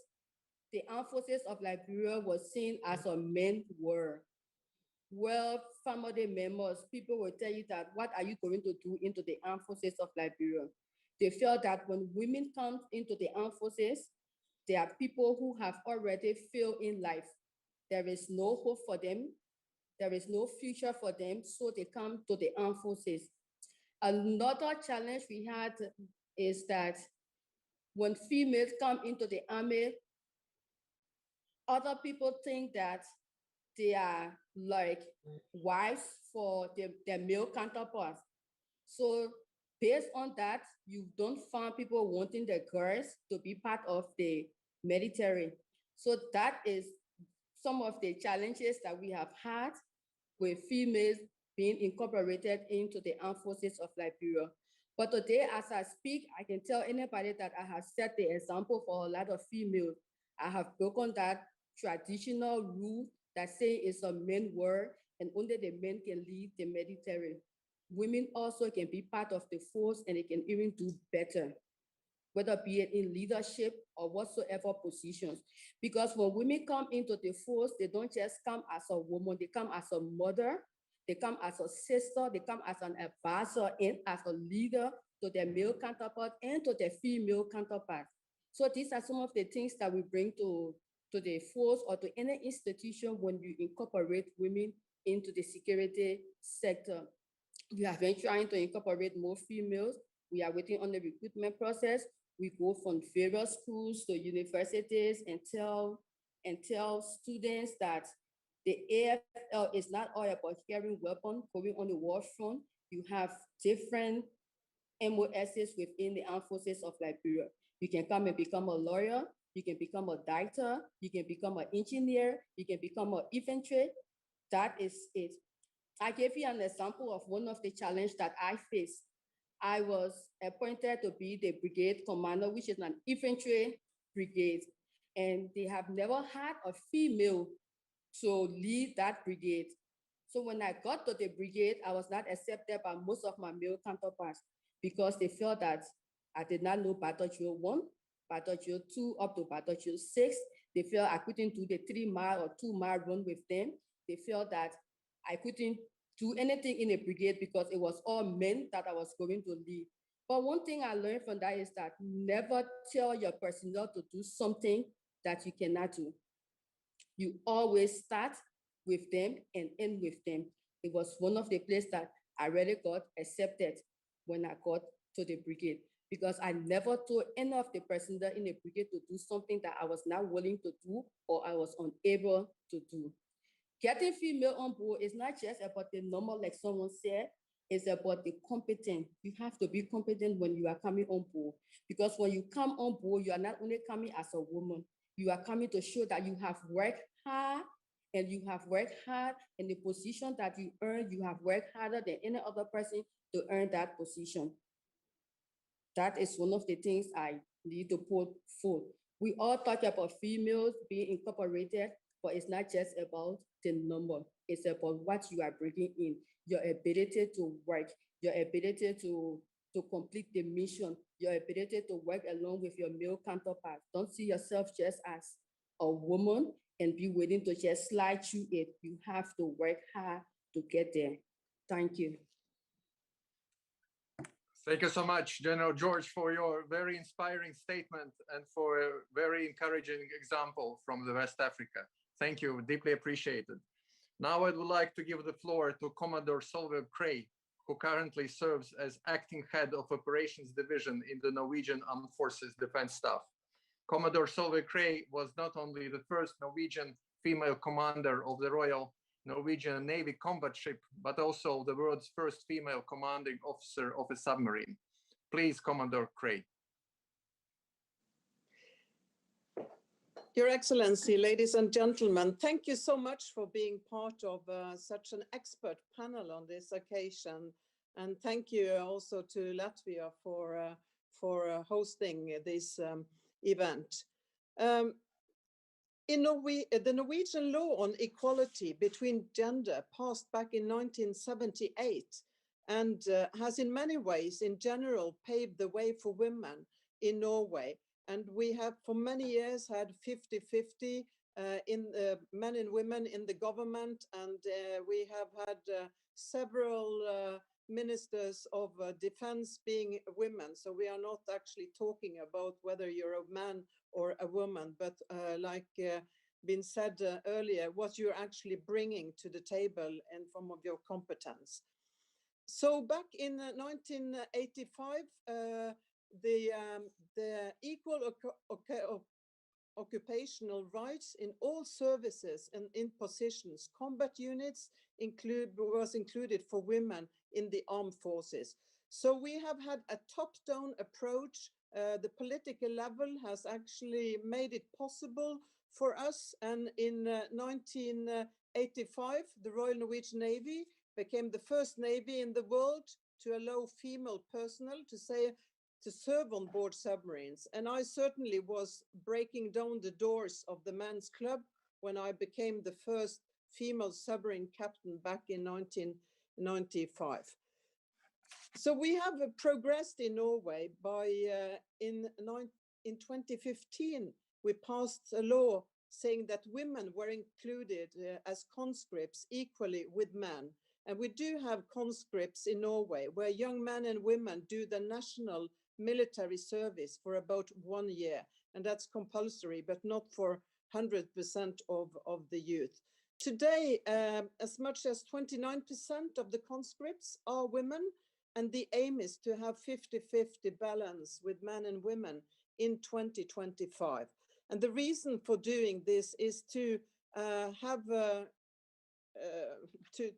S6: the Armed Forces of Liberia was seen as a men's war. Well, family members, people will tell you that, what are you going to do into the Armed Forces of Liberia? They felt that when women come into the Armed Forces, there are people who have already failed in life. There is no hope for them. There is no future for them, so they come to the Armed Forces. Another challenge we had is that when females come into the army, other people think that they are like wives for their male counterparts. So based on that, you don't find people wanting the girls to be part of the military. So that is some of the challenges that we have had with females being incorporated into the Armed Forces of Liberia. But today, as I speak, I can tell anybody that I have set the example for a lot of females. I have broken that traditional rule that say it's a men war and only the men can lead the military. Women also can be part of the force and they can even do better, whether be it in leadership or whatsoever positions. Because when women come into the force, they don't just come as a woman, they come as a mother, They come as a sister, they come as an advisor and as a leader to their male counterpart and to their female counterpart. So these are some of the things that we bring to the force or to any institution when you incorporate women into the security sector. We have been trying to incorporate more females. We are waiting on the recruitment process. We go from various schools to universities and tell students that the AFL is not all about carrying weapons, going on the war front. You have different MOSs within the armed forces of Liberia. You can come and become a lawyer, you can become a doctor, you can become an engineer, you can become an infantry. That is it. I gave you an example of one of the challenges that I faced. I was appointed to be the brigade commander, which is an infantry brigade, and they have never had a female to lead that brigade. So when I got to the brigade, I was not accepted by most of my male counterparts because they felt that I did not know Battle Drill 1, Battle Drill 2, up to Battle Drill 6. They felt I couldn't do the 3-mile or 2-mile run with them. They felt that I couldn't do anything in a brigade because it was all men that I was going to lead. But one thing I learned from that is that never tell your personnel to do something that you cannot do. You always start with them and end with them. It was one of the places that I really got accepted when I got to the brigade, because I never told any of the personnel in the brigade to do something that I was not willing to do or I was unable to do. Getting female on board is not just about the number, like someone said, it's about the competent. You have to be competent when you are coming on board, because when you come on board, you are not only coming as a woman, you are coming to show that you have worked hard, and you have worked hard in the position that you earn. You have worked harder than any other person to earn that position. That is one of the things I need to put forth. We all talk about females being incorporated, but it's not just about the number. It's about what you are bringing in, your ability to work, your ability to complete the mission, your ability to work along with your male counterpart. Don't see yourself just as a woman and be willing to just slide through it. You have to work hard to get there. Thank you.
S1: Thank you so much, General George, for your very inspiring statement and for a very encouraging example from the West Africa. Thank you, deeply appreciated. Now I would like to give the floor to Commodore Solveig Cray, who currently serves as acting head of operations division in the Norwegian Armed Forces Defense Staff. Commodore Solveig Cray was not only the first Norwegian female commander of the Royal Norwegian Navy combat ship, but also the world's first female commanding officer of a submarine. Please, Commodore Cray.
S7: Your Excellency, ladies and gentlemen, thank you so much for being part of such an expert panel on this occasion. And thank you also to Latvia for hosting this event. The Norwegian law on equality between gender passed back in 1978 and has in many ways in general paved the way for women in Norway. And we have for many years had 50-50 in men and women in the government, and we have had several ministers of defense being women. So we are not actually talking about whether you're a man or a woman, but like been said earlier, what you're actually bringing to the table in form of your competence. So back in 1985, the equal occupational rights in all services and in positions, combat units was included for women in the armed forces. So we have had a top-down approach. The political level has actually made it possible for us. And in 1985, the Royal Norwegian Navy became the first navy in the world to allow female personnel to serve on board submarines. And I certainly was breaking down the doors of the men's club when I became the first female submarine captain back in 1995. So we have progressed in Norway by, in 2015, we passed a law saying that women were included as conscripts equally with men. And we do have conscripts in Norway where young men and women do the national military service for about 1 year. And that's compulsory, but not for 100% of the youth. Today, as much as 29% of the conscripts are women, and the aim is to have 50-50 balance with men and women in 2025. And the reason for doing this is to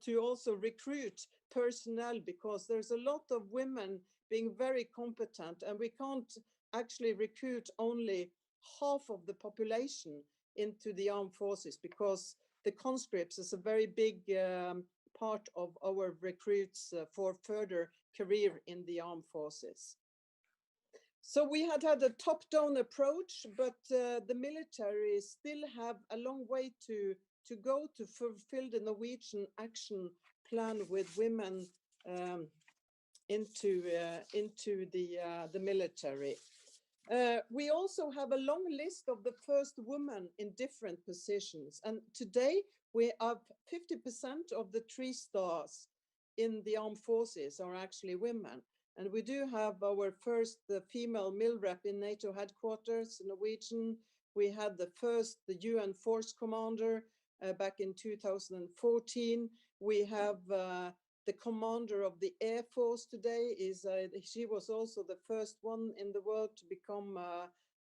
S7: to also recruit personnel, because there's a lot of women being very competent, and we can't actually recruit only half of the population into the armed forces, because the conscripts is a very big part of our recruits for further career in the armed forces. So we had a top-down approach, but the military still have a long way to go to fulfill the Norwegian action plan with women into the military. We also have a long list of the first women in different positions. And today we have 50% of the 3 stars in the armed forces are actually women. And we do have our first female mil rep in NATO headquarters, Norwegian. We had the UN force commander back in 2014. We have the commander of the Air Force today. She was also the first one in the world to become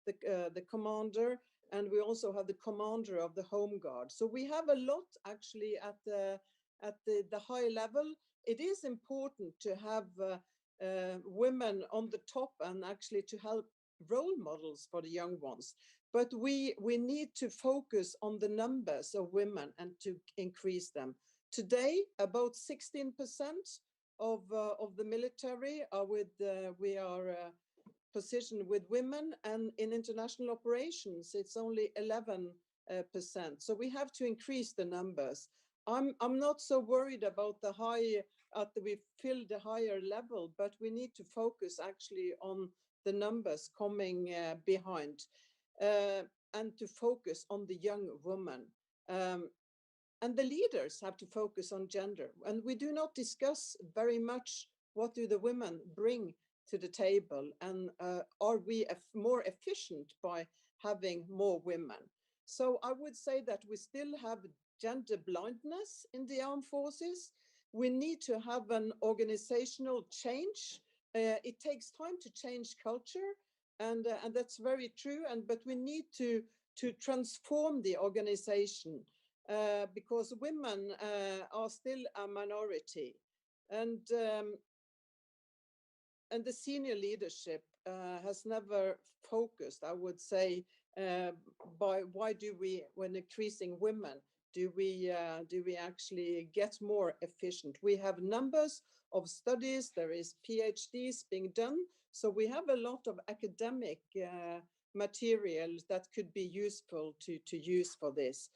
S7: the commander. And we also have the commander of the Home Guard. So we have a lot actually at the high level. It is important to have women on the top and actually to help role models for the young ones. But we need to focus on the numbers of women and to increase them. Today, about 16% of the military are positioned with women, and in international operations, it's only 11%. So we have to increase the numbers. I'm not so worried about the we fill the higher level, but we need to focus actually on the numbers coming behind, and to focus on the young woman. And the leaders have to focus on gender. And we do not discuss very much what do the women bring to the table, and are we more efficient by having more women? So I would say that we still have gender blindness in the armed forces. We need to have an organizational change. It takes time to change culture, and that's very true. But we need to transform the organization, because women are still a minority, and the senior leadership has never focused, I would say, why do we, when increasing women, do we actually get more efficient? We have numbers of studies, there is PhDs being done, so we have a lot of academic materials that could be useful to use for this.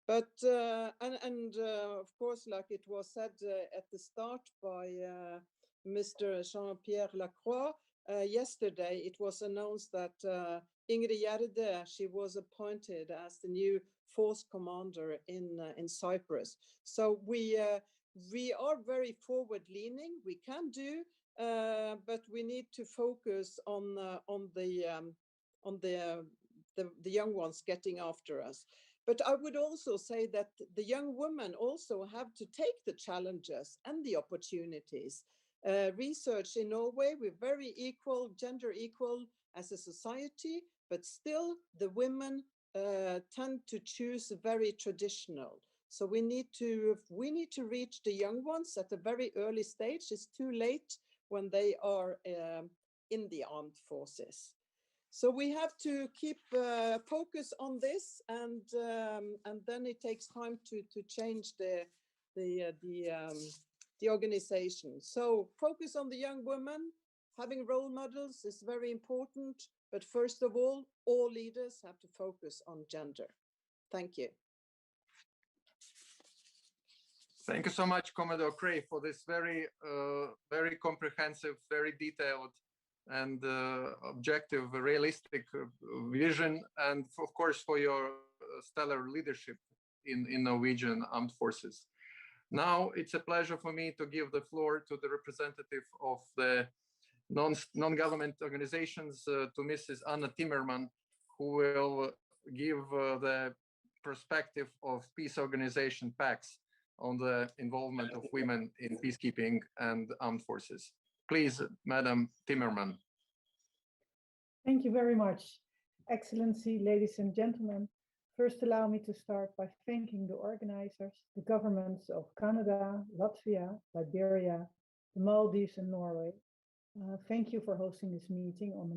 S7: But of course, like it was said at the start by Mr. Jean-Pierre Lacroix, yesterday it was announced that Ingrid Gjerde, she was appointed as the new force commander in Cyprus. So we are very forward-leaning. We can do, but we need to focus on the young ones getting after us. But I would also say that the young women also have to take the challenges and the opportunities. Research in Norway, we're very equal, gender equal as a society, but still the women tend to choose very traditional. So we need to reach the young ones at a very early stage. It's too late when they are in the armed forces. So we have to keep focus on this, and then it takes time to change the organization. So focus on the young women. Having role models is very important, but first of all leaders have to focus on gender. Thank you.
S1: Thank you so much, Commodore Cray, for this very comprehensive, very detailed and objective, realistic vision, and of course for your stellar leadership in Norwegian Armed Forces. Now it's a pleasure for me to give the floor to the representative of the non-government organizations, to Mrs. Anna Timmerman, who will give the perspective of peace organization PACS on the involvement of women in peacekeeping and armed forces. Please, Madam Timmerman.
S8: Thank you very much. Excellency, ladies and gentlemen, first allow me to start by thanking the organizers, the governments of Canada, Latvia, Libēriju, the Maldives and Norway. Thank you for hosting this meeting on the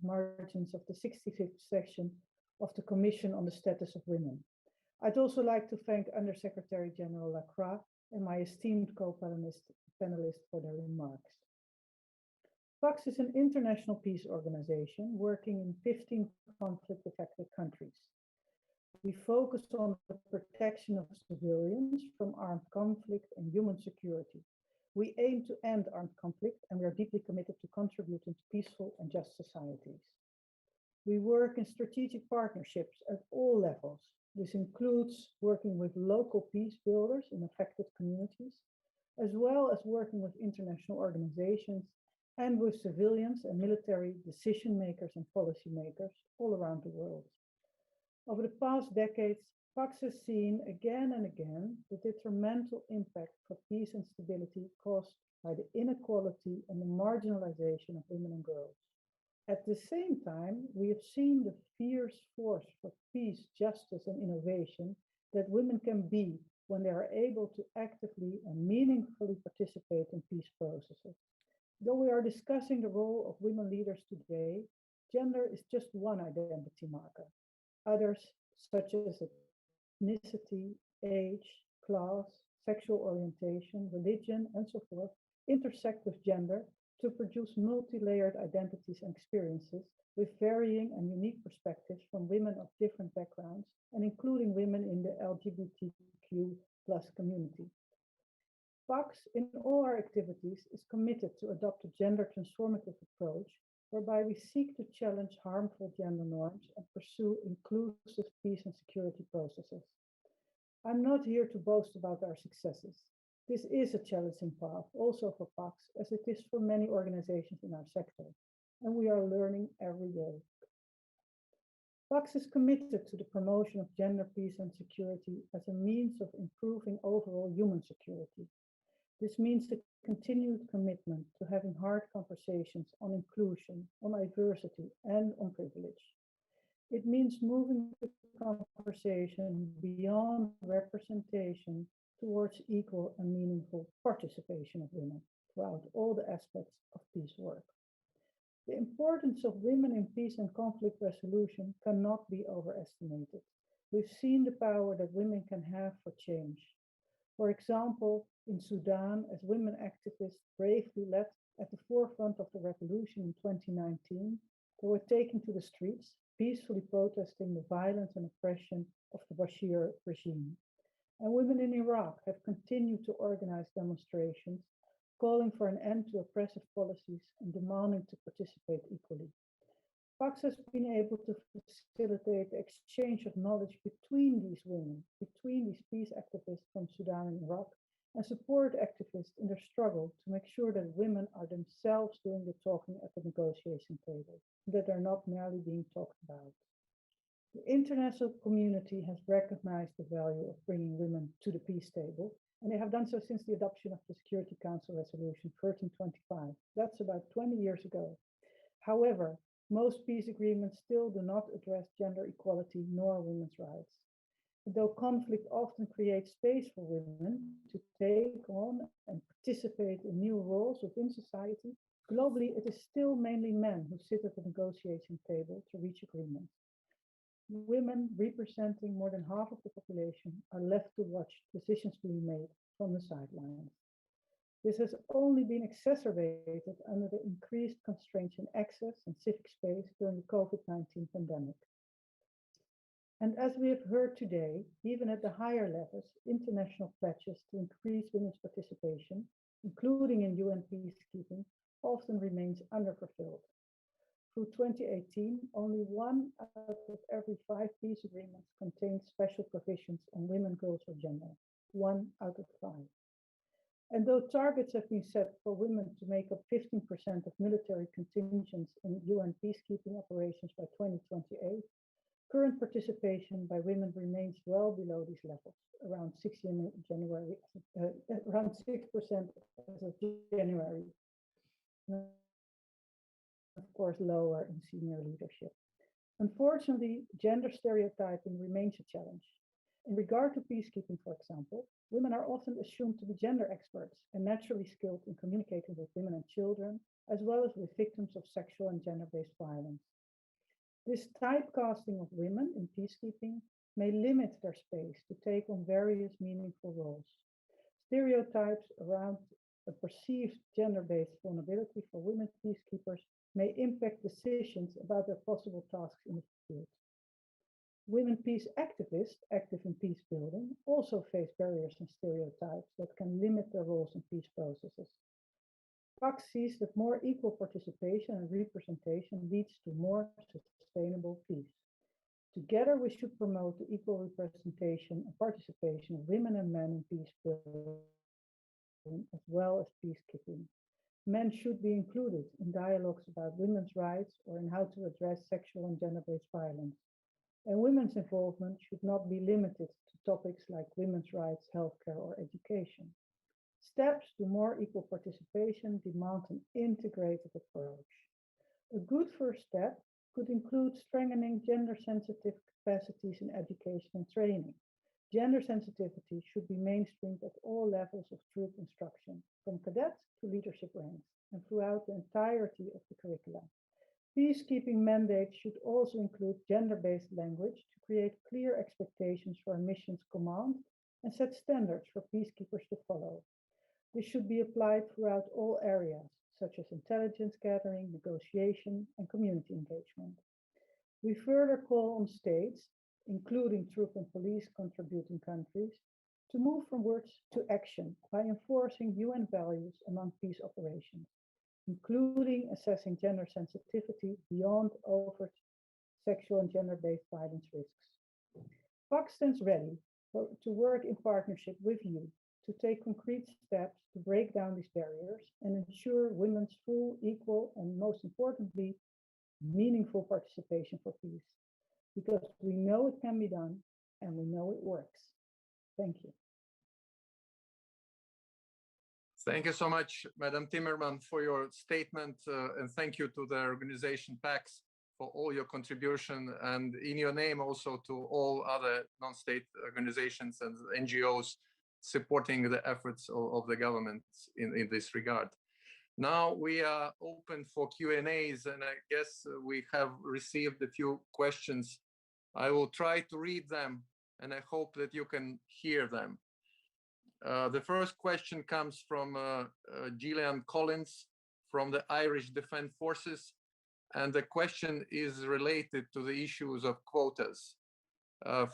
S8: margins of the 65th session of the Commission on the Status of Women. I'd also like to thank Undersecretary General Lacroix and my esteemed co-panelists for their remarks. PACS is an international peace organization working in 15 conflict-affected countries. We focus on the protection of civilians from armed conflict and human security. We aim to end armed conflict, and we are deeply committed to contributing to peaceful and just societies. We work in strategic partnerships at all levels. This includes working with local peace builders in affected communities, as well as working with international organizations and with civilians and military decision makers and policy makers all around the world. Over the past decades, PACS has seen again and again the detrimental impact for peace and stability caused by the inequality and the marginalization of women and girls. At the same time, we have seen the fierce force for peace, justice, and innovation that women can be when they are able to actively and meaningfully participate in peace processes. Though we are discussing the role of women leaders today, gender is just one identity marker. Others, such as ethnicity, age, class, sexual orientation, religion, and so forth, intersect with gender to produce multi-layered identities and experiences with varying and unique perspectives from women of different backgrounds, and including women in the LGBTQ+ community. PACS, in all our activities, is committed to adopt a gender transformative approach whereby we seek to challenge harmful gender norms and pursue inclusive peace and security processes. I'm not here to boast about our successes. This is a challenging path also for PACS, as it is for many organizations in our sector, and we are learning every day. PACS is committed to the promotion of gender peace and security as a means of improving overall human security. This means the continued commitment to having hard conversations on inclusion, on diversity, and on privilege. It means moving the conversation beyond representation towards equal and meaningful participation of women throughout all the aspects of peace work. The importance of women in peace and conflict resolution cannot be overestimated. We've seen the power that women can have for change. For example, in Sudan, as women activists bravely led at the forefront of the revolution in 2019, they were taken to the streets, peacefully protesting the violence and oppression of the Bashir regime. And women in Iraq have continued to organize demonstrations, calling for an end to oppressive policies and demanding to participate equally. PACS has been able to facilitate the exchange of knowledge between these women, between these peace activists from Sudan and Iraq, and support activists in their struggle to make sure that women are themselves doing the talking at the negotiation table, that they're not merely being talked about. The international community has recognized the value of bringing women to the peace table, and they have done so since the adoption of the Security Council Resolution 1325. That's about 20 years ago. However, most peace agreements still do not address gender equality nor women's rights. Though conflict often creates space for women to take on and participate in new roles within society, globally it is still mainly men who sit at the negotiation table to reach agreements. Women, representing more than half of the population, are left to watch decisions being made from the sidelines. This has only been exacerbated under the increased constraints in access and civic space during the COVID-19 pandemic. And as we have heard today, even at the higher levels, international pledges to increase women's participation, including in UN peacekeeping, often remains underfulfilled. Through 2018, only 1 out of every 5 peace agreements contained special provisions on women, girls, or gender. 1 out of 5. And though targets have been set for women to make up 15% of military contingents in UN peacekeeping operations by 2028, current participation by women remains well below these levels, around 6% as of January. Of course, lower in senior leadership. Unfortunately, gender stereotyping remains a challenge. In regard to peacekeeping, for example, women are often assumed to be gender experts and naturally skilled in communicating with women and children, as well as with victims of sexual and gender-based violence. This typecasting of women in peacekeeping may limit their space to take on various meaningful roles. Stereotypes around a perceived gender-based vulnerability for women peacekeepers may impact decisions about their possible tasks in the field. Women peace activists active in peace building also face barriers and stereotypes that can limit their roles in peace processes. PAC sees that more equal participation and representation leads to more sustainable peace. Together, we should promote the equal representation and participation of women and men in peace building, as well as peacekeeping. Men should be included in dialogues about women's rights or in how to address sexual and gender-based violence. And women's involvement should not be limited to topics like women's rights, healthcare, or education. Steps to more equal participation demand an integrated approach. A good first step could include strengthening gender-sensitive capacities in education and training. Gender sensitivity should be mainstreamed at all levels of troop instruction, from cadets to leadership ranks, and throughout the entirety of the curriculum. Peacekeeping mandates should also include gender-based language to create clear expectations for a mission's command and set standards for peacekeepers to follow. This should be applied throughout all areas, such as intelligence gathering, negotiation, and community engagement. We further call on states, including troop and police contributing countries, to move from words to action by enforcing UN values among peace operations, including assessing gender sensitivity beyond overt sexual and gender-based violence risks. PAC stands ready to work in partnership with you to take concrete steps to break down these barriers and ensure women's full, equal, and most importantly, meaningful participation for peace. Because we know it can be done and we know it works. Thank you.
S1: Thank you so much, Madam Timmerman, for your statement, and thank you to the organization PACS for all your contribution, and in your name also to all other non-state organizations and NGOs supporting the efforts of the government in this regard. Now we are open for Q&As, and I guess we have received a few questions. I will try to read them, and I hope that you can hear them. The first question comes from Gillian Collins from the Irish Defence Forces, and the question is related to the issues of quotas.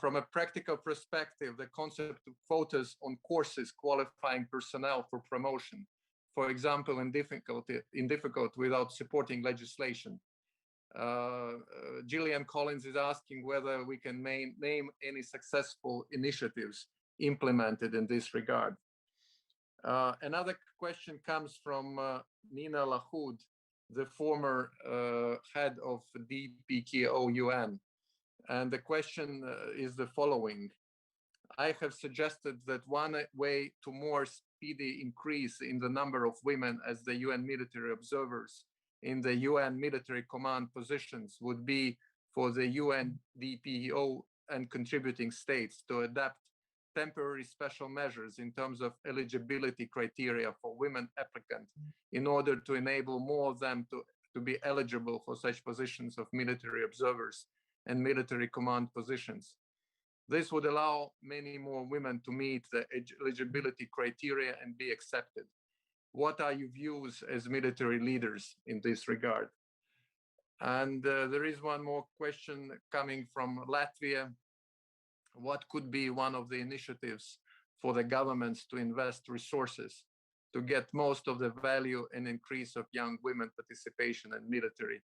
S1: From a practical perspective, the concept of quotas on courses qualifying personnel for promotion, for example, in difficult without supporting legislation. Gillian Collins is asking whether we can name any successful initiatives implemented in this regard. Another question comes from Nina Lahoud, the former head of DPKO UN. And the question is the following. I have suggested that one way to more speedy increase in the number of women as the UN military observers in the UN military command positions would be for the UN DPO and contributing states to adapt temporary special measures in terms of eligibility criteria for women applicants in order to enable more of them to be eligible for such positions of military observers and military command positions. This would allow many more women to meet the eligibility criteria and be accepted. What are your views as military leaders in this regard? And there is one more question coming from Latvia. What could be one of the initiatives for the governments to invest resources to get most of the value and increase of young women participation in military?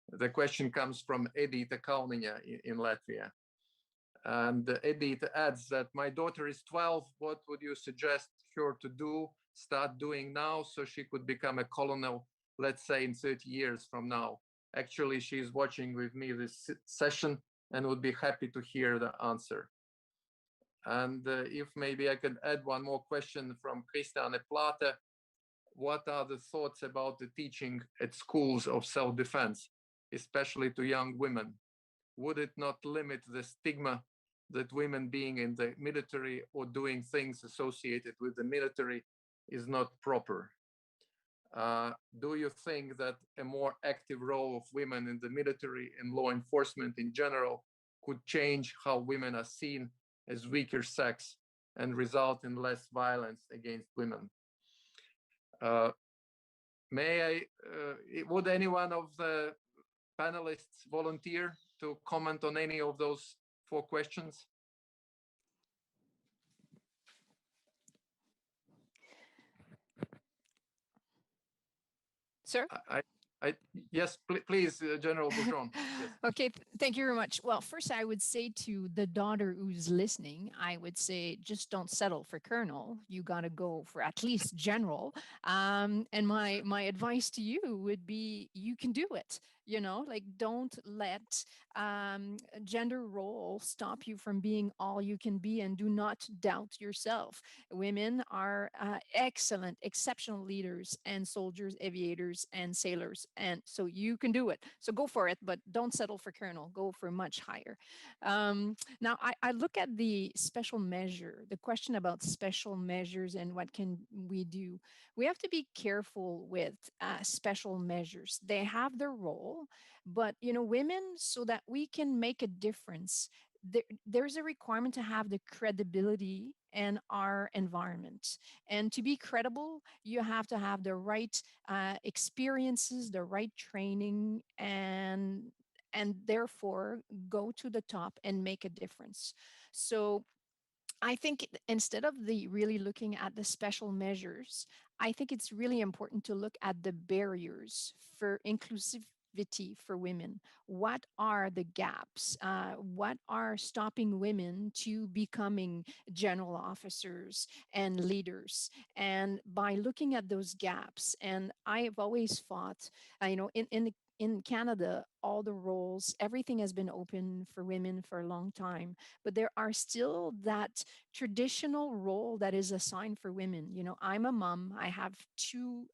S1: The question comes from Edita Kalniņa in Latvia. And Edith adds that my daughter is 12. What would you suggest her to do, start doing now, so she could become a colonel, let's say in 30 years from now? Actually, she's watching with me this session and would be happy to hear the answer. And if maybe I could add one more question from Christiane Plate. What are the thoughts about the teaching at schools of self-defense, especially to young women? Would it not limit the stigma that women being in the military or doing things associated with the military is not proper? Do you think that a more active role of women in the military and law enforcement in general could change how women are seen as weaker sex and result in less violence against women? Would any one of the panelists volunteer to comment on any of those 4 questions?
S5: Sir?
S1: Yes, please, General Bourgeon. Yes.
S5: Okay, thank you very much. Well, first I would say to the daughter who's listening, I would say, just don't settle for colonel. You got to go for at least general. And my advice to you would be, you can do it. You know, like, don't let gender role stop you from being all you can be, and do not doubt yourself. Women are excellent, exceptional leaders and soldiers, aviators and sailors. And so you can do it. So go for it, but don't settle for colonel, go for much higher. Now, I look at the special measure, the question about special measures and what can we do. We have to be careful with special measures. They have their role, but, you know, women, so that we can make a difference, there's a requirement to have the credibility in our environment. And to be credible, you have to have the right experiences, the right training, and therefore go to the top and make a difference. So I think instead of really looking at the special measures, I think it's really important to look at the barriers for inclusivity for women. What are the gaps? What are stopping women to becoming general officers and leaders? And by looking at those gaps, and I've always thought, you know, in Canada, all the roles, everything has been open for women for a long time, but there are still that traditional role that is assigned for women. You know, I'm a mom, I have two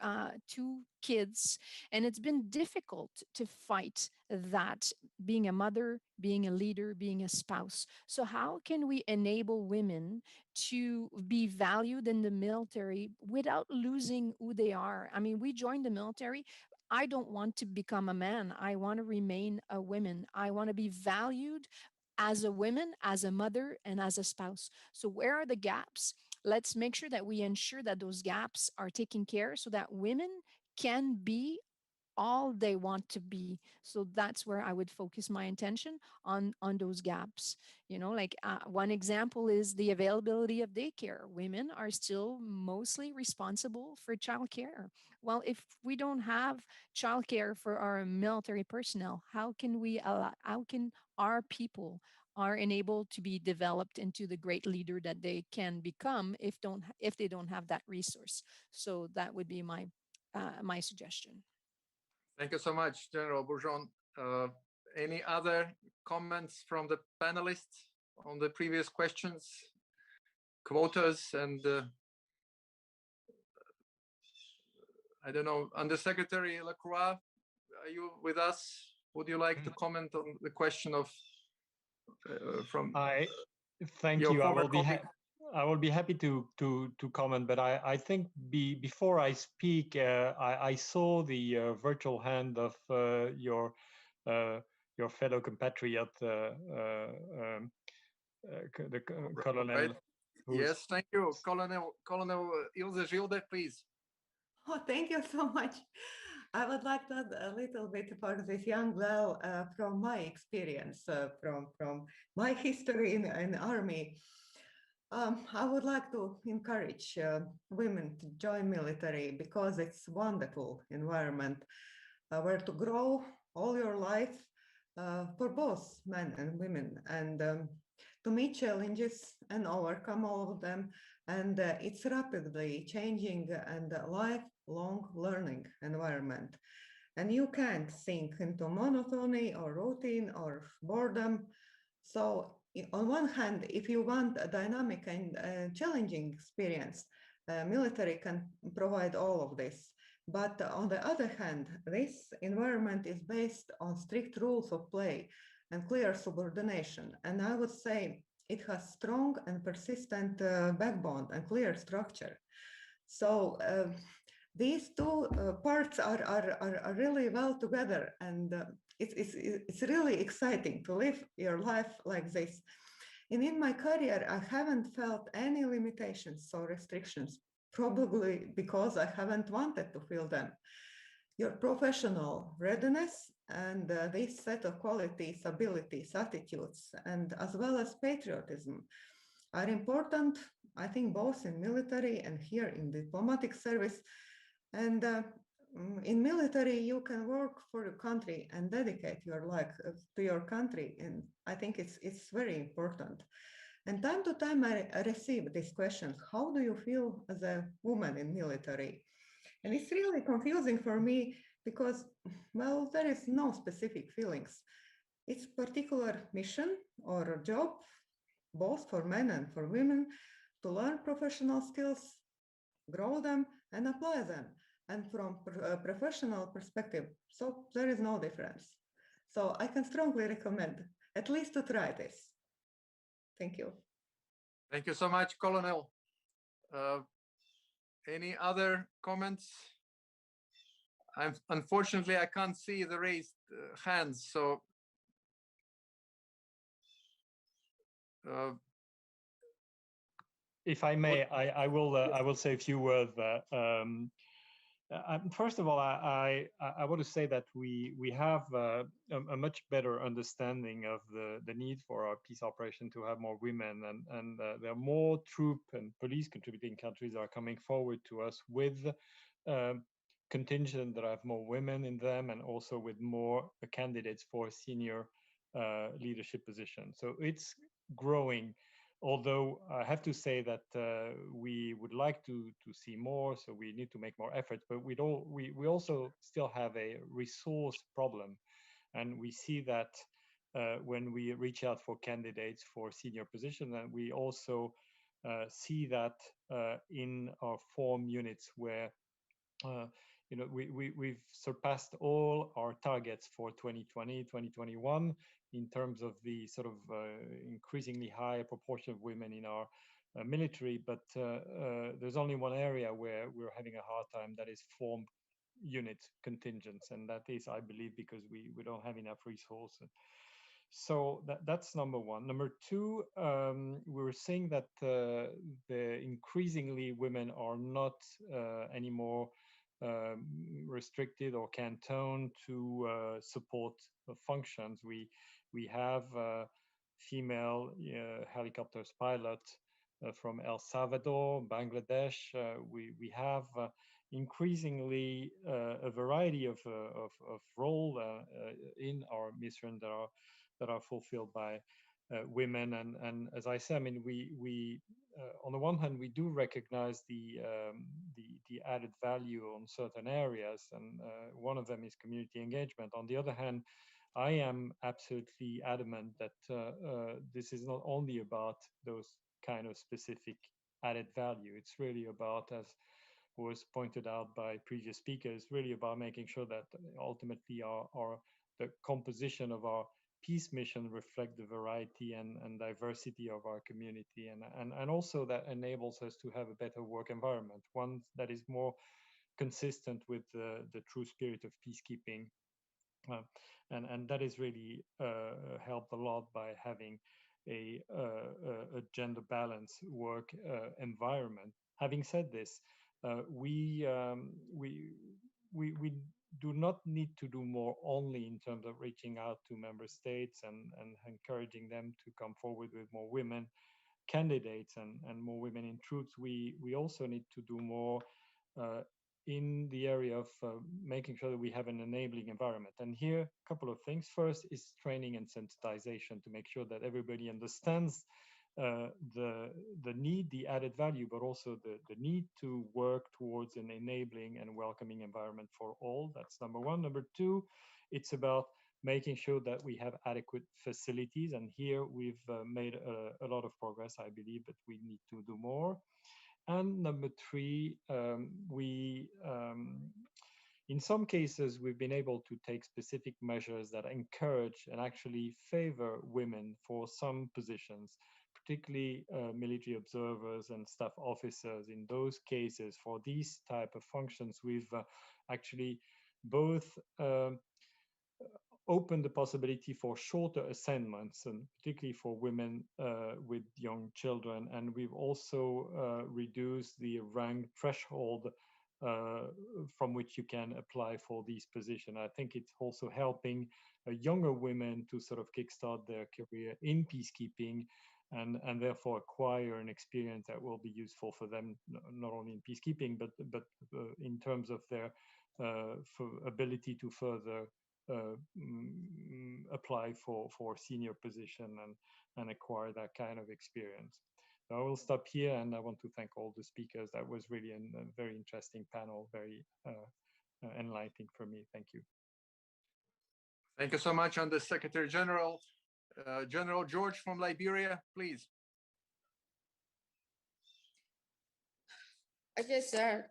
S5: kids, and it's been difficult to fight that, being a mother, being a leader, being a spouse. So how can we enable women to be valued in the military without losing who they are? I mean, we joined the military. I don't want to become a man. I want to remain a woman. I want to be valued as a woman, as a mother, and as a spouse. So where are the gaps? Let's make sure that we ensure that those gaps are taken care of so that women can be all they want to be. So that's where I would focus my attention on those gaps. You know, like one example is the availability of daycare. Women are still mostly responsible for childcare. Well, if we don't have childcare for our military personnel, how can our people are enabled to be developed into the great leader that they can become if they don't have that resource? So that would be my my suggestion.
S1: Thank you so much, General Bourgeon. Any other comments from the panelists on the previous questions? Quotas and I don't know, Undersecretary Lacroix, are you with us? Would you like to comment on the question of from?
S2: Thank you. I will be happy to comment, but I think before I speak, I saw the virtual hand of your fellow compatriot, the Colonel.
S1: Right. Yes, thank you, Colonel Ilse Gilde, please.
S4: Oh, thank you so much. I would like to add a little bit for this young girl from my experience, from my history in army. I would like to encourage women to join military because it's a wonderful environment where to grow all your life for both men and women. And to meet challenges and overcome all of them. And it's rapidly changing and lifelong learning environment. And you can't sink into monotony or routine or boredom. So on one hand, if you want a dynamic and challenging experience, military can provide all of this. But on the other hand, this environment is based on strict rules of play and clear subordination. And I would say it has strong and persistent backbone and clear structure. So these two parts are really well together, and it's really exciting to live your life like this. And in my career, I haven't felt any limitations or restrictions, probably because I haven't wanted to feel them. Your professional readiness and this set of qualities, abilities, attitudes, and as well as patriotism are important, I think, both in military and here in diplomatic service. And in military, you can work for your country and dedicate your life to your country. And I think it's very important. And time to time, I receive these questions. How do you feel as a woman in military? And it's really confusing for me because, well, there is no specific feelings. It's particular mission or job, both for men and for women, to learn professional skills, grow them, and apply them. And from a professional perspective, so there is no difference. So I can strongly recommend at least to try this. Thank you.
S1: Thank you so much, Colonel. Any other comments? Unfortunately, I can't see the raised hands, so
S2: if I may, I will say a few words. First of all, I want to say that we have a much better understanding of the need for our peace operation to have more women, and there are more troop and police contributing countries are coming forward to us with contingent that have more women in them, and also with more candidates for senior leadership positions. So it's growing. Although I have to say that we would like to see more, so we need to make more efforts. But we also still have a resource problem, and we see that when we reach out for candidates for senior positions, and we also see that in our form units where we've surpassed all our targets for 2020, 2021 in terms of the sort of increasingly high proportion of women in our military, but there's only one area where we're having a hard time, that is form unit contingents, and that is, I believe, because we don't have enough resources. So that's number one. Number two, we were saying that the increasingly women are not anymore restricted or cantoned to support functions. We have female helicopters pilot from El Salvador, Bangladesh. We have increasingly a variety of role in our mission that are fulfilled by women. And as I said, I mean, we on the one hand, we do recognize the added value on certain areas, and one of them is community engagement. On the other hand, I am absolutely adamant that this is not only about those kind of specific added value. It's really about, as was pointed out by previous speakers, really about making sure that ultimately the composition of our peace mission reflect the variety and diversity of our community, and also that enables us to have a better work environment, one that is more consistent with the true spirit of peacekeeping. And that is really helped a lot by having a gender balanced work environment. Having said this, we do not need to do more only in terms of reaching out to member states and encouraging them to come forward with more women candidates and more women in troops. We also need to do more in the area of making sure that we have an enabling environment. And here, a couple of things. First is training and sensitization to make sure that everybody understands the need, the added value, but also the need to work towards an enabling and welcoming environment for all. That's number one. Number two, it's about making sure that we have adequate facilities. And here we've made a lot of progress, I believe, but we need to do more. And number three, in some cases, we've been able to take specific measures that encourage and actually favor women for some positions, particularly military observers and staff officers. In those cases, for these type of functions, we've actually both opened the possibility for shorter assignments, and particularly for women with young children. And we've also reduced the rank threshold from which you can apply for these positions. I think it's also helping younger women to sort of kickstart their career in peacekeeping and therefore acquire an experience that will be useful for them, not only in peacekeeping, but in terms of their ability to further apply for senior position and acquire that kind of experience. So I will stop here, and I want to thank all the speakers. That was really a very interesting panel, very enlightening for me. Thank you.
S1: Thank you so much, Under Secretary General. General George from Liberia, please.
S6: Okay, sir.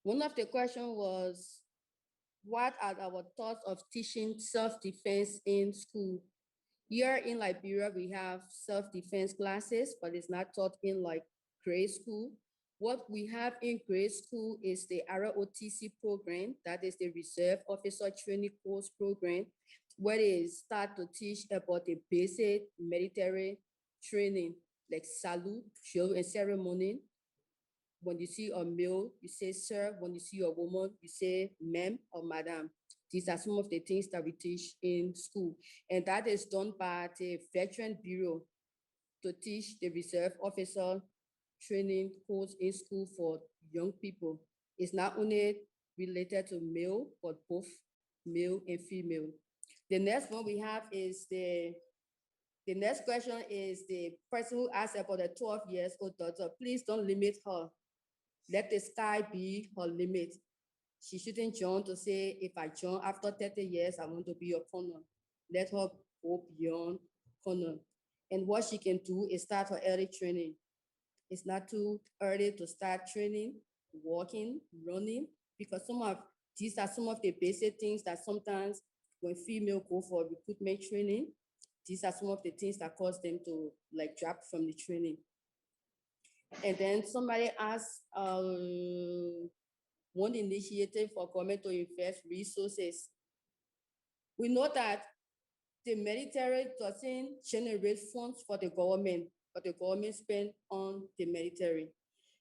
S6: One of the questions was, what are our thoughts of teaching self-defense in school? Here in Liberia, we have self-defense classes, but it's not taught in like grade school. What we have in grade school is the ROTC program, that is the Reserve Officer Training Course program, where they start to teach about the basic military training, like salute, drill, and ceremony. When you see a male, you say sir. When you see a woman, you say ma'am or madam. These are some of the things that we teach in school. And that is done by the Veteran Bureau to teach the reserve officer training course in school for young people. It's not only related to male, but both male and female. The next one we have is the next question is the person who asked about the 12 years old daughter. Please don't limit her. Let the sky be her limit. She shouldn't join to say, if I join after 30 years, I want to be a colonel. Let her go beyond colonel. And what she can do is start her early training. It's not too early to start training, walking, running, because these are some of the basic things that sometimes when female go for recruitment training, these are some of the things that cause them to like drop from the training. And then somebody asked one initiative for government to invest resources. We know that the military doesn't generate funds for the government, but the government spends on the military.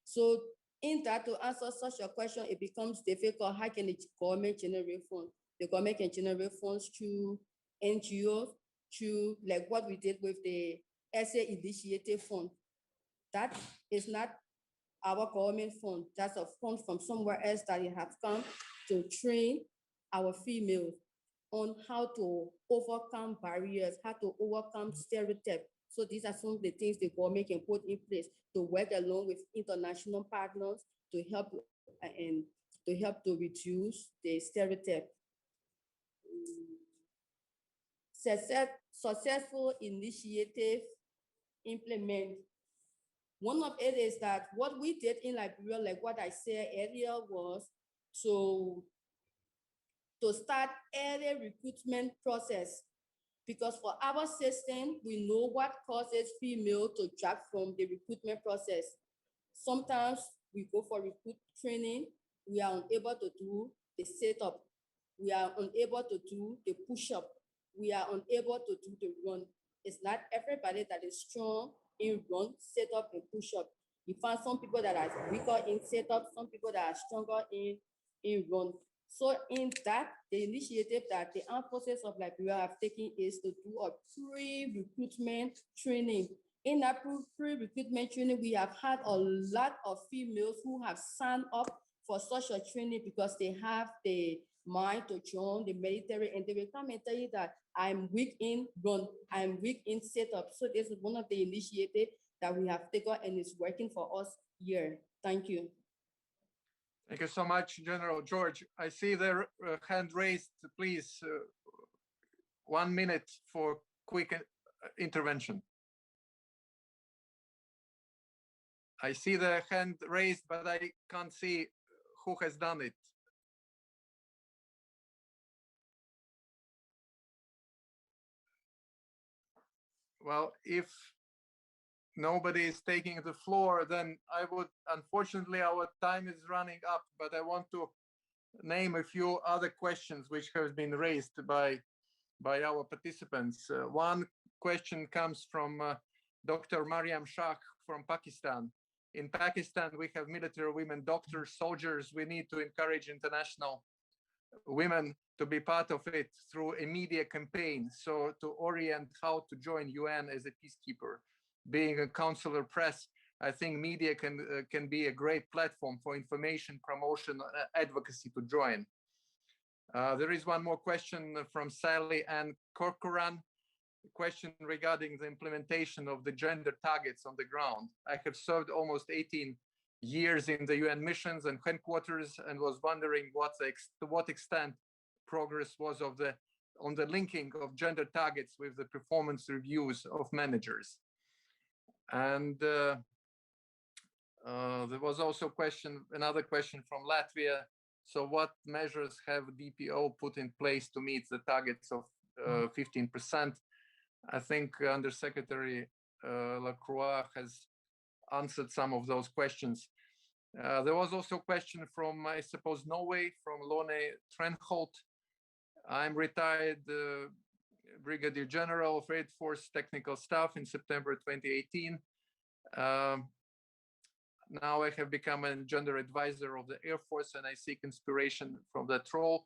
S6: So in that, to answer such a question, it becomes difficult. How can the government generate funds? The government can generate funds through NGOs, through like what we did with the SA Initiative Fund. That is not our government fund. That's a fund from somewhere else that it has come to train our females on how to overcome barriers, how to overcome stereotypes. So these are some of the things the government can put in place to work along with international partners to help and to help to reduce the stereotype. Successful initiative implement. One of it is that what we did in Liberia, like what I said earlier, was to start early recruitment process. Because for our system, we know what causes female to drop from the recruitment process. Sometimes we go for recruit training, we are unable to do the setup. We are unable to do the push-up. We are unable to do the run. It's not everybody that is strong in run, setup, and push-up. You find some people that are weaker in setup, some people that are stronger in run. So in that, the initiative that the armed forces of Liberia have taken is to do a pre-recruitment training. In that pre-recruitment training, we have had a lot of females who have signed up for such a training because they have the mind to join the military, and they will come and tell you that I'm weak in run, I'm weak in setup. So this is one of the initiatives that we have taken and it's working for us here. Thank you.
S1: Thank you so much, General George. I see the hand raised. Please, 1 minute for quick intervention. I see the hand raised, but I can't see who has done it. Well, if nobody is taking the floor, then I would, unfortunately, our time is running up, but I want to name a few other questions which have been raised by our participants. One question comes from Dr. Mariam Shah from Pakistan. In Pakistan, we have military women doctors, soldiers. We need to encourage international women to be part of it through a media campaign. So to orient how to join UN as a peacekeeper. Being a consular press, I think media can be a great platform for information, promotion, advocacy to join. There is one more question from Sally Ann Corcoran, a question regarding the implementation of the gender targets on the ground. I have served almost 18 years in the UN missions and headquarters and was wondering to what extent progress was on the linking of gender targets with the performance reviews of managers. And there was also another question from Latvia. So what measures have DPO put in place to meet the targets of 15%? I think Undersecretary Lacroix has answered some of those questions. There was also a question from, I suppose, Norway, from Lone Trenholt. I'm retired Brigadier General of Air Force Technical Staff in September 2018. Now I have become a gender advisor of the Air Force and I seek inspiration from that role.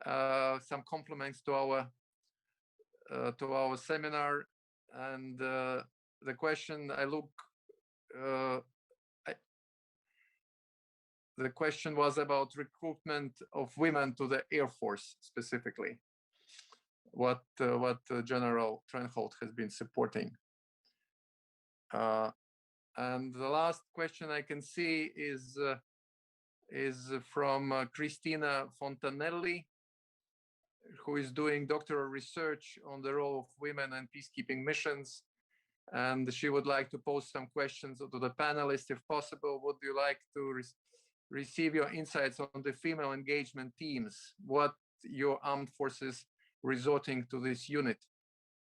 S1: Some compliments to our seminar, and the question the question was about recruitment of women to the Air Force specifically. What General Trenholt has been supporting. And the last question I can see is from Cristina Fontanelli, who is doing doctoral research on the role of women in peacekeeping missions. And she would like to pose some questions to the panelists, if possible. Would you like to receive your insights on the female engagement teams? What your armed forces resorting to this unit?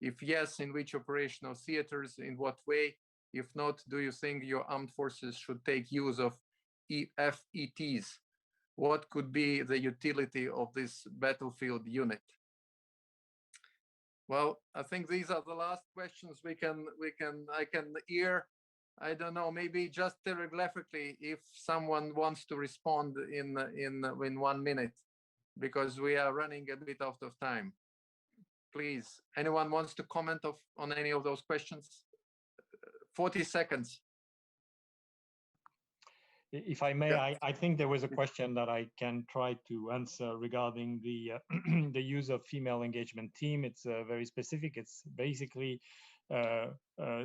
S1: If yes, in which operational theaters, in what way? If not, do you think your armed forces should take use of FETs? What could be the utility of this battlefield unit? Well, I think these are the last questions I can hear. I don't know, maybe just telegraphically if someone wants to respond in 1 minute, because we are running a bit out of time. Please, anyone wants to comment on any of those questions? 40 seconds.
S2: If I may, yeah. I think there was a question that I can try to answer regarding the the use of female engagement team. It's very specific. It's basically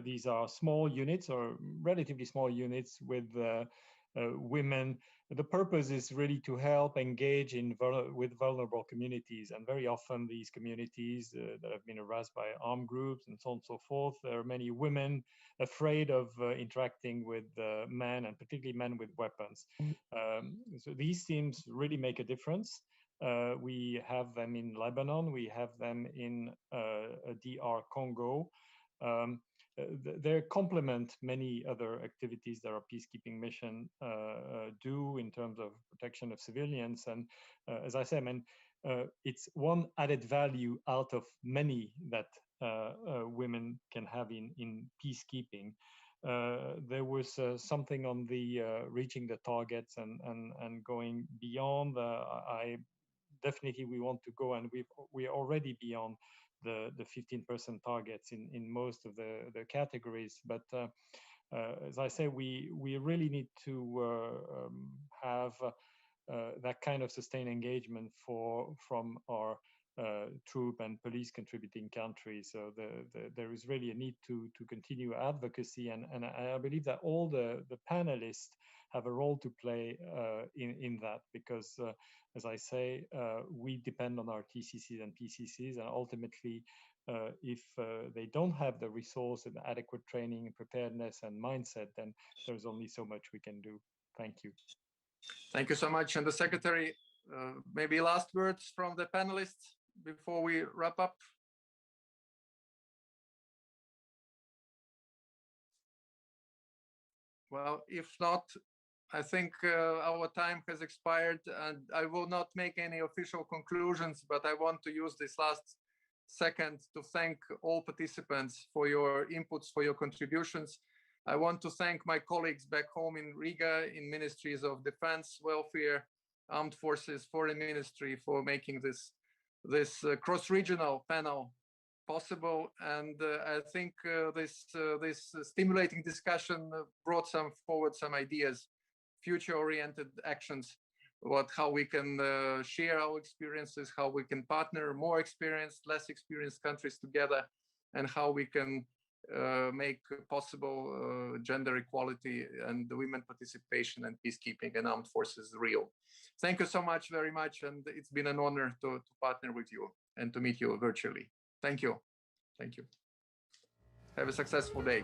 S2: these are small units or relatively small units with women. The purpose is really to help engage with vulnerable communities, and very often these communities that have been harassed by armed groups and so on and so forth. There are many women afraid of interacting with men, and particularly men with weapons. So these teams really make a difference. We have them in Lebanon. We have them in DR Congo. They complement many other activities that our peacekeeping mission do in terms of protection of civilians. And as I said, it's one added value out of many that women can have in peacekeeping. There was something on the reaching the targets and going beyond. Definitely we want to go, and we are already beyond the 15% targets in most of the categories. But as I say, we really need to have that kind of sustained engagement from our troop and police contributing countries. So there is really a need to continue advocacy, and I believe that all the panelists have a role to play in that, because as I say, we depend on our TCCs and PCCs, and ultimately if they don't have the resource and adequate training, preparedness and mindset, then there's only so much we can do. Thank you.
S1: Thank you so much. And the Secretary, maybe last words from the panelists before we wrap up. Well, if not, I think our time has expired, and I will not make any official conclusions, but I want to use this last second to thank all participants for your inputs, for your contributions. I want to thank my colleagues back home in Riga, in Ministries of Defense, Welfare, Armed Forces, Foreign Ministry, for making this cross-regional panel possible. And I think this stimulating discussion brought forward some ideas, future-oriented actions, how we can share our experiences, how we can partner more experienced, less experienced countries together, and how we can make possible gender equality and women participation and peacekeeping and armed forces real. Thank you so much, very much, and it's been an honor to partner with you and to meet you virtually. Thank you. Thank you. Have a successful day.